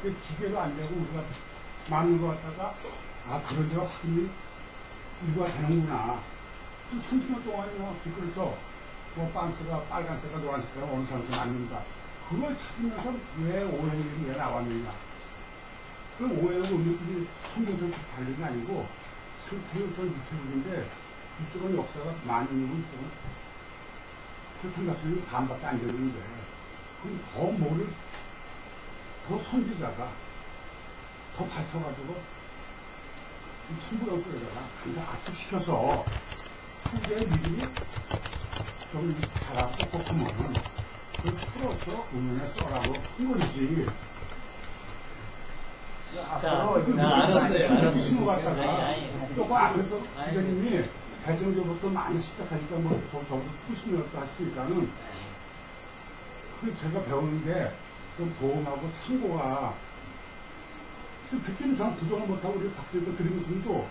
근데 기계로 안 되고 우리가 많은 거 갖다가 그런 데가 확인이 일부가 되는구나. 30년 동안이나 그래서 뭐 반스가 빨간색과 노란색과 어느 사람도 맞는다. 그걸 찾으면서 왜 오해는 왜 나왔느냐. 그 오해는 우리들이 성경적으로 다른 게 아니고 성경적으로 밑에인데 이쪽은 역사가 많이 있고 이쪽은 표창가수는 반밖에 안 되는데 그럼 더 뭐를 더 선지자가 더 밝혀가지고 이 천부경 속에다가 간장 압축시켜서 후대의 믿음이 좀 잘하고 뻑뻑하면 그걸 풀어서 운영에 써라고 한 건지. 자, 알았어요. 신호가다가 아니. 조금 앞에서 아니. 기자님이 대전제부터 많이 시작하니까 뭐 저도 수십 년도 하시니까는 그 제가 배우는 게 좀 도움하고 참고가 듣기는 저는 부정을 못하고 우리 박수도 드리는 순도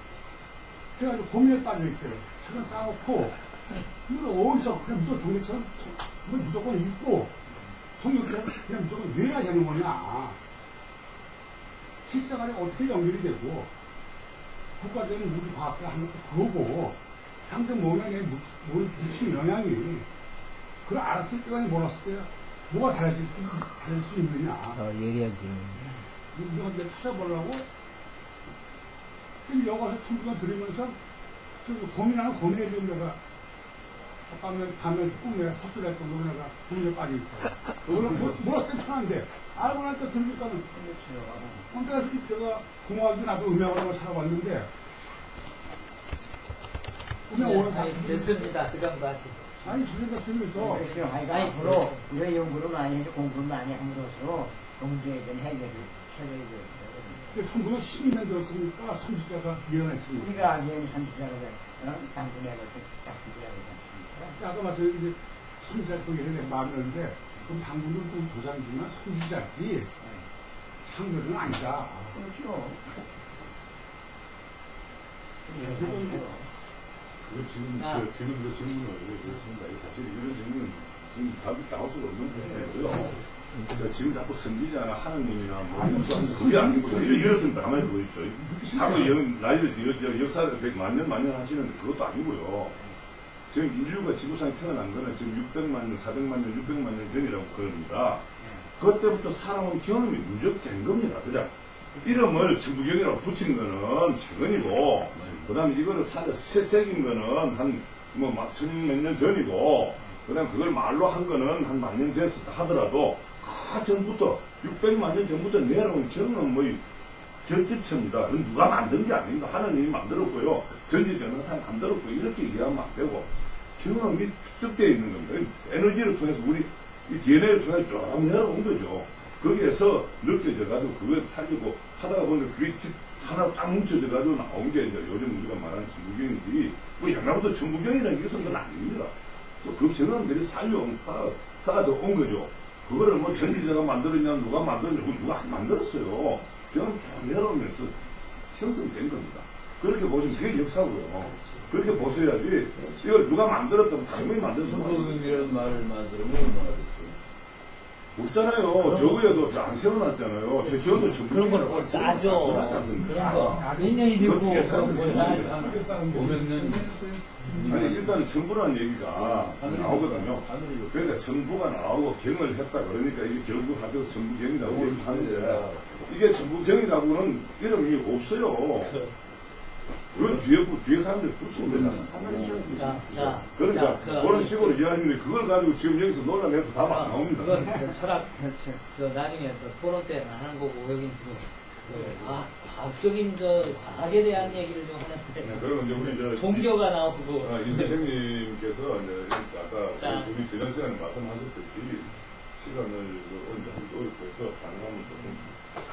제가 고민에 빠져 있어요. 책은 쌓아놓고 이걸 어디서 그냥 무조건 종이처럼 이걸 무조건 읽고 성경처럼 그냥 무조건 외워야 되는 거냐. 실생활에 어떻게 연결이 되고 국가적인 우주과학자 하는 것도 그거고 상대 모양에 미치는 영향이 그걸 알았을 때가 몰랐을 때 뭐가 달라질 수 있느냐. 예리하지. 우리가 이제 찾아보려고 여가서 천부경 들으면서 고민하는 고민에 지금 내가 밤에 꿈에 헛소리할 정도로 내가 고민에 빠져있다. 몰랐을 때 편한데 알고 나니까 들으니까는 그래서 제가 공학이 나도 음악으로 살아왔는데 음악 오늘 아니, 됐습니다. 그 정도 하시고. 아니 지금까 들으면서 그렇죠. 앞으로 이런 연구를 많이 해서 공부를 많이 함으로써 문제에 대한 해결이 돼요. 천부경 10년 되었으니까 선지자가 예언했습니다. 우리가 알기에는 선지자가 당분에 딱 기대하고 있습니다. 아까 말씀드린 이제 선지자 또 예언의 마음이었는데 그럼 당분은 좀 조상이지만 선지자지 상별은 아니다. 그렇죠. 그거 지금 저 질문을 왜 그렇습니다. 사실 이런 질문은 지금 답이 나올 수가 없는 거예요. 지금 자꾸 선지자나 하느님이나 뭐 그게 아니고 이렇습니다. 가만히 보십시오. 자꾸 나이를 역사를 100만 년 하시는데 그것도 아니고요. 지금 인류가 지구상에 태어난 거는 지금 600만 년, 400만 년, 600만 년 전이라고 그럽니다. 그때부터 살아온 경험이 누적된 겁니다. 그냥 이름을 천부경이라고 붙인 거는 최근이고, 그 다음에 이거를 새긴 거는 막 천몇 년 전이고, 그 다음에 그걸 말로 한 거는 한 만 년 됐었다 하더라도, 전부터, 600만 년 전부터 내려온 경험은 결집체입니다. 누가 만든 게 아닙니다. 하나님이 만들었고요. 전지전능상 만들었고, 이렇게 이해하면 안 되고, 경험이 축적되어 있는 겁니다. 에너지를 통해서 이 DNA를 통해서 쭉 내려온 거죠. 거기에서 느껴져가지고 그걸 살리고 하다가 보니까 그게 하나 딱 뭉쳐져가지고 나온 게 이제 요즘 우리가 말하는 천부경이지, 뭐 옛날부터 천부경이라는 게 있었던 건 아닙니다. 또 그 경험들이 쌓아져 온 거죠. 그거를 뭐 전지자가 만들었냐, 누가 만들었냐, 누가 안 만들었어요. 경험 쭉 내려오면서 형성된 겁니다. 그렇게 보시면 그게 역사고요. 그렇게 보셔야지, 이걸 누가 만들었다면 당연히 만들었어. 천부경이라는 말을 만들면 얼마나 됐어요? 없잖아요. 저거에도 안 세워놨잖아요. 저도 전부 그런 거는 뭘 따져. 그런 거. 몇 년이 되고 그런 걸 따져. 500년 아니, 일단은 정부라는 얘기가 나오거든요. 그러니까 정부가 나오고 경을 했다 그러니까 이게 결국 합해서 정부경이라고 얘기하는데, 이게 정부경이라고는 이름이 없어요. 그건 뒤에 사람들이 붙인 거잖아. 그러니까 그런 식으로 이야기하는데 그걸 가지고 지금 여기서 논란해도 답 안 나옵니다. 그건 철학, 나중에 토론 때 하는 거고, 여긴 지금, 과학적인 과학에 대한 얘기를 좀 하는데, 그러면 이제 우리 종교가 나오고. 이 선생님께서 이제 아까 우리 지난 시간에 말씀하셨듯이 시간을 언제 한번 해서 가능하면 조금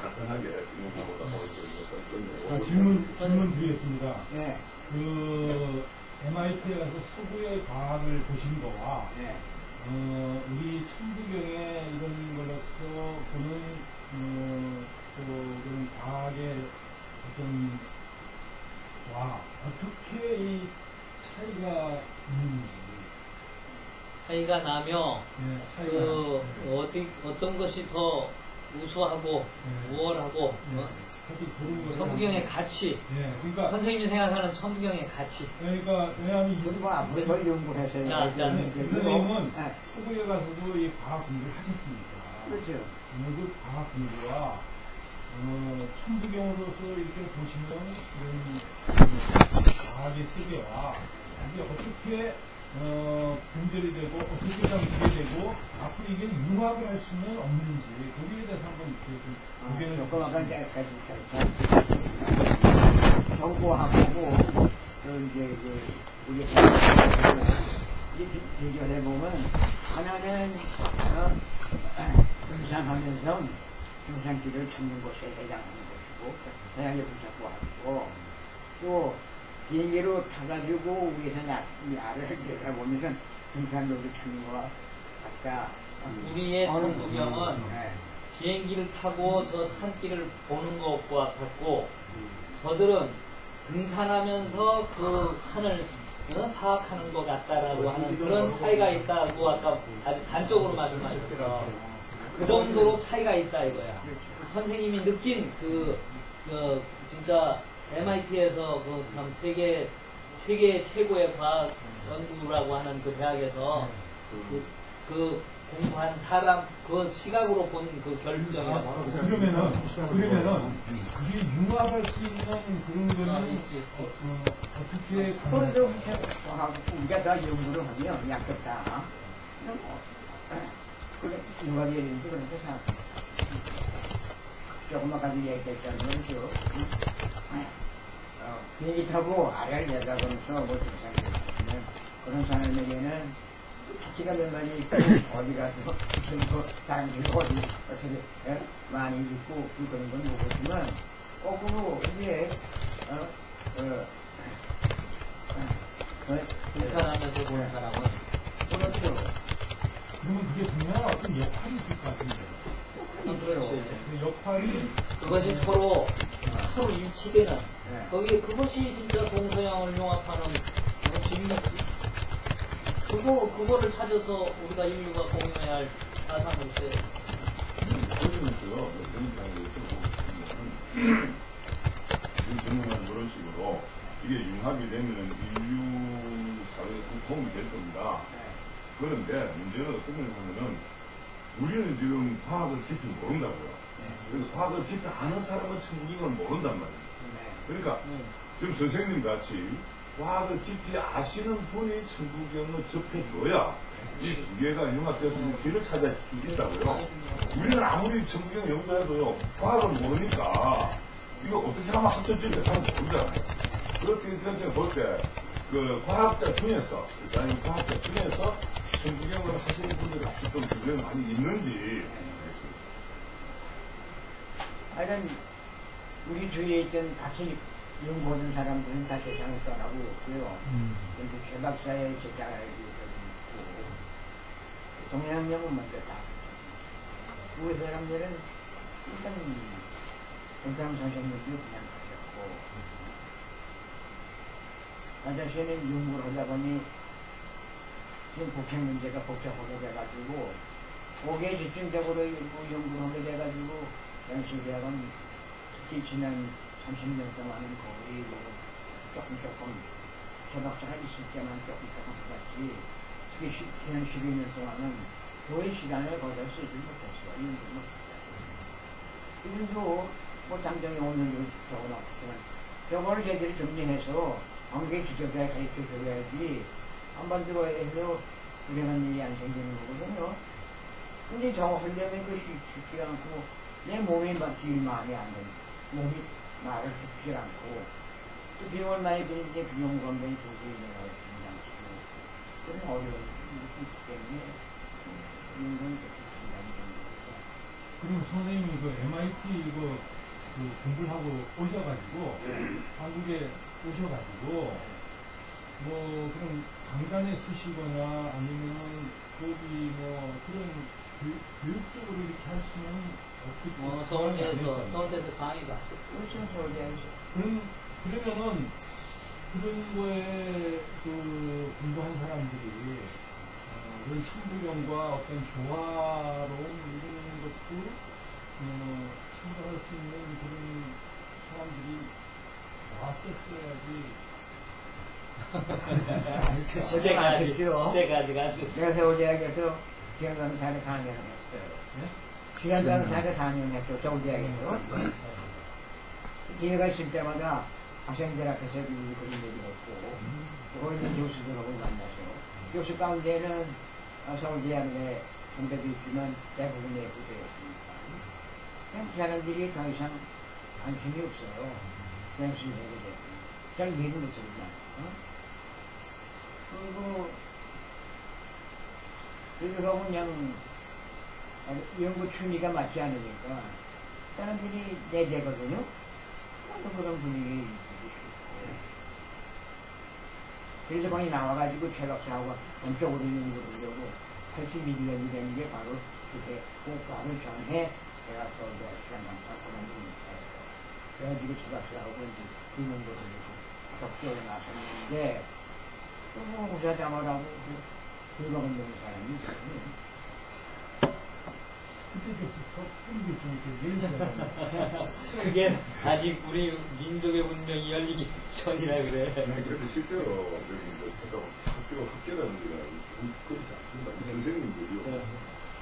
간단하게 질문하고 나서 질문 드리겠습니다. 네. MIT에 가서 서구의 과학을 보신 거와 네. 우리 천부경의 이런 걸로서 보는 그런 과학의 어떤 와 어떻게 이 차이가 있는지 차이가 나며 차이가 어떤 것이 더 우수하고 우월하고 천부경의 가치, 그러니까 선생님이 생각하는 천부경의 가치. 그러니까 왜냐하면 그리고 앞으로 더 연구해서 선생님은 서구에 가서도 이 과학 공부를 하셨습니까? 그렇죠. 그 과학 공부와 천부경으로서 이렇게 보시는 이런 과학의 세계와 이게 어떻게 분별이 되고 어떻게 연계되고 앞으로 이게 융합을 할 수는 없는지 거기에 대해서 한번 이렇게 좀 조금 아까 정보하고 이제 우리 비교해 보면 하나는 등산하면서 등산길을 찾는 것에 해당하는 것이고 다양하게 붙잡고 하고 또 비행기로 타가지고 위에서 나를 내려보면서 등산로를 찾는 것과 같다. 우리의 천부경은 비행기를 타고 저 산길을 보는 것과 같고 저들은 등산하면서 그 산을 파악하는 것 같다라고 하는 그런 차이가 있다고 아까 아주 단적으로 말씀하셨죠. 그 정도로 차이가 있다 이거야. 선생님이 느낀 진짜 MIT에서 참 세계 최고의 과학 연구라고 하는 그 대학에서 그 공부한 사람 그 시각으로 본 그 결정이라고. 그러면은 그게 융합할 수 있는 그런 거는 어떻게 그래도 우리가 다 연구를 하면 양쪽 다 그래 누가 얘기했는지 그렇게 생각. 조금만 가지고 얘기했다는 거죠. 비행기 타고 아래를 내다보면서 뭐 등산을 그런 사람에게는 기가 몇 마리 있고 어디 가서 무슨 다른 길 어디 어떻게 많이 있고 그런 건 모르지만 거꾸로 이게 등산하면서 보는 사람은 그렇죠. 그러면 그게 분명한 어떤 역할이 있을 것 같은데 그렇지. 그 역할이 그것이 서로 일치되는 그것이 진짜 동서양을 용합하는 진리지. 그거를 찾아서 우리가 인류가 공유해야 할 사상일세. 요즘에서요, 저는 그런 식으로 이게 융합이 되면은 인류 사회에 도움이 될 겁니다. 그런데 문제는 어떤 거냐면은 우리는 지금 과학을 깊이 모른다고요. 그래서 과학을 깊이 아는 사람은 천부경을 모른단 말이에요. 그러니까 지금 선생님 같이 과학을 깊이 아시는 분이 천부경을 접해줘야 이 두 개가 융합될 수 있는 길을 찾을 수 있다고요. 우리는 아무리 천부경 연구해도요, 과학을 모르니까 이거 어떻게 하면 합쳐질지 잘 모르잖아요. 그렇게 볼 때, 과학자 중에서 천부경을 하시는 분들이 좀 주변에 많이 있는지. 하여간 우리 주위에 있던 같이 연구하는 사람들은 다 세상을 떠나고 있고요. 근데 최 박사의 제자가 있고 동양령은 먼저 다. 우리 사람들은 일단 동양 선생님도 그냥 가셨고 아저씨는 연구를 하다 보니 지금 북핵 문제가 복잡하게 돼가지고 거기에 집중적으로 연구를 하게 돼가지고 연수대학은 특히 지난 30년 동안은 거의 조금 개박사가 있을 때만 조금 받았지 특히 지난 12년 동안은 거의 시간을 거기다 쓰지 못했어요. 연구를 못했어요. 지금도 뭐 당장에 오늘 적어놨지만 저거를 제대로 정리해서 관계 지적에 가르쳐줘야지 한반도에서 불행한 일이 안 생기는 거거든요. 근데 저거 하려면 그것이 쉽지가 않고 내 몸이 제일 마음에 안 드는 몸이 말을 듣지 않고 또 비용을 많이 드는데 비용 건강이 도저히 내가 긴장시키고 그런 어려움이 있기 때문에 이런 건 긴장이 되는 거죠. 그리고 선생님이 MIT 공부를 하고 오셔가지고 한국에 오셔가지고 좀 강단에 쓰시거나 아니면 거기 뭐 그런 교육적으로 이렇게 할 수는 서울대에서 강의도 하셨고. 그렇죠, 서울대에서. 그러면은 그런 거에 그 공부한 사람들이 이런 신부경과 어떤 조화로운 이런 것도 참가할 수 있는 그런 사람들이 나왔었어야지. 시대가 아직 안 됐어. 내가 서울대학에서 기간강사를 4년을 했어요. 기간강사를 4년 했죠, 서울대학에서. 기회가 있을 때마다 학생들 앞에서 그런 얘기를 했고, 거기 있는 교수들하고 만나서. 교수 가운데는 서울대학 내 공대도 있지만 대부분 내부대였으니까. 그냥 그 사람들이 더 이상 관심이 없어요. 그냥 수행하게 되고. 잘 이해를 못하구나. 그리고 그냥 연구 취미가 맞지 않으니까 사람들이 내재거든요. 그런 분위기 있고. 그래서 거기 나와가지고 최박사하고 전적으로 연구를 하려고 81년이 된 게 바로 그때 바로 전에 제가 서울대 시간 강사 그만두니까 그래가지고 최박사하고 이제 그 연구를 적절히 나섰는데 또 의사장어라고 불가운 사람이 있거든요. 그게 아직 우리 민족의 문명이 열리기 전이라 그래. 그런데 실제로 학교라는 게 그렇지 않습니다. 이 선생님들이요.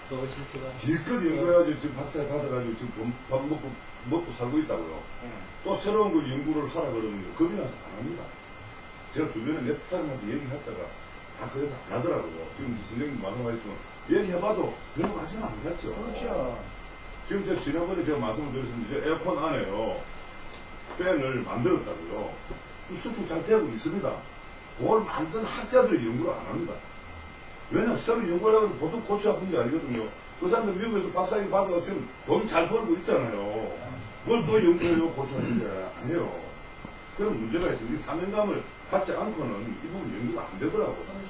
그거 실제가. 질껏 연구해가지고 지금 박사 받아가지고 지금 밥 먹고 살고 있다고요. 또 새로운 걸 연구를 하라 그러면 겁이 나서 안 합니다. 제가 주변에 몇 사람한테 얘기했다가 다 그래서 안 하더라고요. 지금 선생님 말씀하셨지만 얘기해봐도 별로 관심 안 갔죠. 그렇죠. 지금 제가 지난번에 제가 말씀을 드렸는데 에어컨 안에요. 팬을 만들었다고요. 수축 잘 되고 있습니다. 그걸 만든 학자들이 연구를 안 합니다. 왜냐면 새로 연구를 하면 보통 고치 아픈 게 아니거든요. 그 사람들 미국에서 박사학위 받아서 지금 돈 잘 벌고 있잖아요. 뭘 또 연구해요, 고치하는 게 아니에요. 그런 문제가 있어요. 이 사명감을 갖지 않고는 이 부분 연구가 안 되더라고요.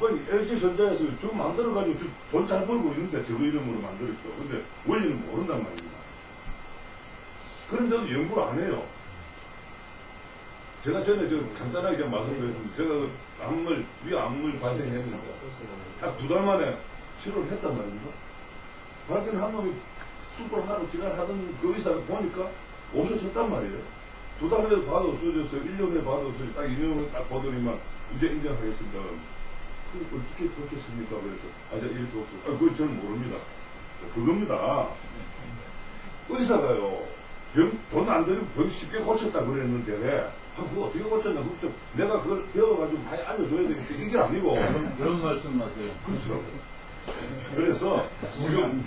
아니, LG전자에서 지금 만들어가지고 돈 잘 벌고 있는데 저거 이름으로 만들었죠. 근데 원리는 모른단 말입니다. 그런데도 연구를 안 해요. 제가 전에 간단하게 말씀드렸습니다. 제가 그 위암물 발생했는데 딱 2달 만에 치료를 했단 말입니다. 발견 한 놈이 수술하고 지랄하던 그 의사를 보니까 없어졌단 말이에요. 2달 후에 봐도 없어졌어요. 1년 후에 봐도 없어졌어요. 딱 2년 후에 딱 보더니만 이제 인정하겠습니다. 어떻게 고쳤습니까? 그래서, 제가 이렇게 없어요. 그건 저는 모릅니다. 그겁니다. 의사가요, 돈 안 들이고 병 쉽게 고쳤다 그랬는데, 그거 어떻게 고쳤나? 내가 그걸 배워가지고 많이 알려줘야 되겠다. 이게 아니고. 그런 말씀 하세요. 그렇죠. 그래서,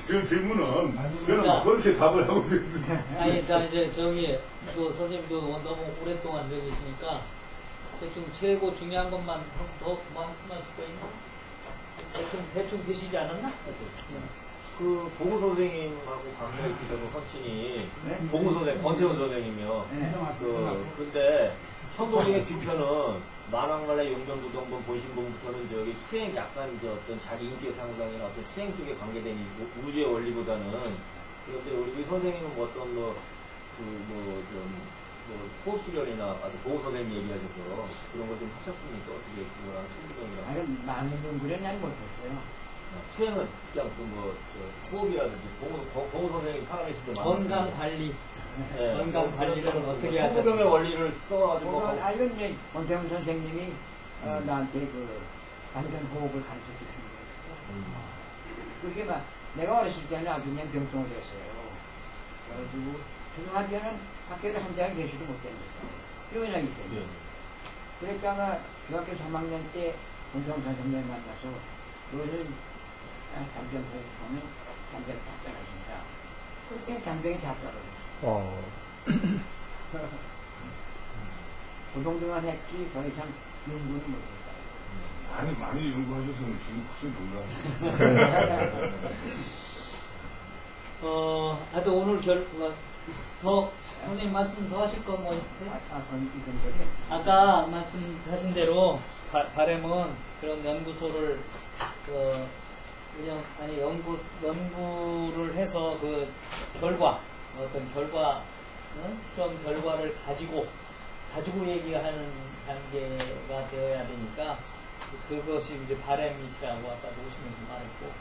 지금 질문은, 저는 그렇게 답을 하고 있습니다. 아니, 이제 또 선생님도 너무 오랫동안 되고 있으니까, 대충 최고 중요한 것만 더 말씀하실 거 있나? 대충 드시지 않았나? 그 보고 선생님하고 강의했던 헌신이 보고 선생님 권태훈 선생님이요. 근데 선생님의 뒤편은 만왕갈래 용전부동본 본신봉부터는 저기 수행 약간 이제 어떤 자기 인격 향상이나 어떤 수행 쪽에 관계된 우주의 원리보다는 그런데 우리 선생님은 뭐 어떤 호흡수련이나 아주 보호 선생님 얘기하셔서 그런 걸 좀 하셨습니까? 어떻게 그거랑 수행이랑? 아니, 많은 연구를 난 못했어요. 수행은 그냥 호흡이라든지 보호 선생님 살아계실 때 건강 관리. 건강 관리를 어떻게 하셨어요? 호흡병의 원리를 써가지고. 이건 이제 권태훈 선생님이 나한테 그 완전 호흡을 가르쳐 주신 거예요. 그게 막 내가 어렸을 때는 아주 그냥 병통을 했어요. 그래가지고 초등학교는 학교를 한 장에 계시도 못했는데 교원하기 때문에. 그랬다가 중학교 3학년 때 권태훈 선생님을 만나서 너는 잠정 호흡하면 잠정이 다 떨어진다. 그렇게 잠정이 다 떨어졌어요. 그 정도만 했지 더 이상 연구는 못했어요. 많이 연구하셨으면 지금 훨씬 건강하시죠. 하여튼 오늘 더 선생님 말씀 더 하실 거 뭐 있으세요? 이건 거죠. 아까 말씀하신 대로 바람은 그런 연구소를 연구를 해서 그 결과 어떤 결과 실험 결과를 가지고 얘기하는 단계가 되어야 되니까 그것이 이제 바람이시라고 아까 오시면서 말했고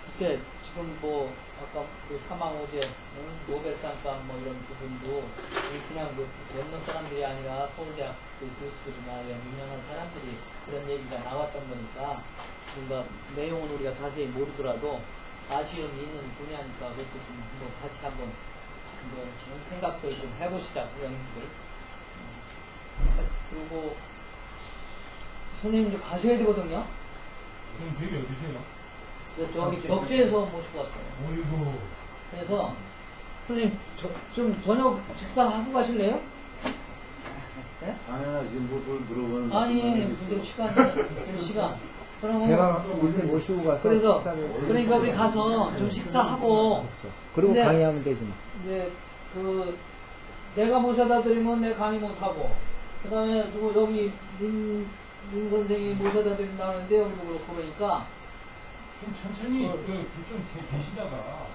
글쎄 지금 뭐 아까 그 사망호재 노벨상감 뭐 이런 부분도 그냥 뭐 몇몇 사람들이 아니라 서울대학 그 교수들이나 이런 유명한 사람들이 그런 얘기가 나왔던 거니까 뭔가 내용은 우리가 자세히 모르더라도 아쉬움이 있는 분야니까 그것도 좀 뭐 같이 한번 생각을 좀 해보시자 그 연구들. 그리고 선생님 이제 가셔야 되거든요. 그럼 되게 어디세요? 저기 덕지에서 모시고 왔어요. 어이구. 그래서 선생님 좀 저녁 식사하고 가실래요? 네? 아니야, 지금 뭘 물어보는 아니 근데 시간 그러면 제가 이제 모시고 가서 그래서 식사를 그러니까 우리 가서 좀 식사하고 그리고 근데 강의하면 되지 뭐. 이제 그 내가 모셔다 드리면 내 강의 못 하고 그다음에 누구 여기 민 선생이 모셔다 드린다는데 여기도 그렇고 그러니까 좀 천천히 좀 계시다가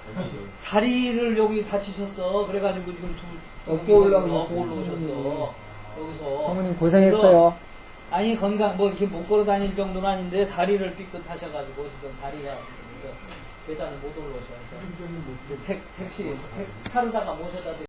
다리를 여기 다치셨어. 그래가지고 지금 업고 올라오셨어요. 업고 올라오셨어. 여기서. 사모님 고생했어요. 아니 건강 뭐 이렇게 못 걸어 다닐 정도는 아닌데 다리를 삐끗하셔가지고 지금 다리가 계단을 못 올라오셔서 택시 타르다가 모셔다 드리.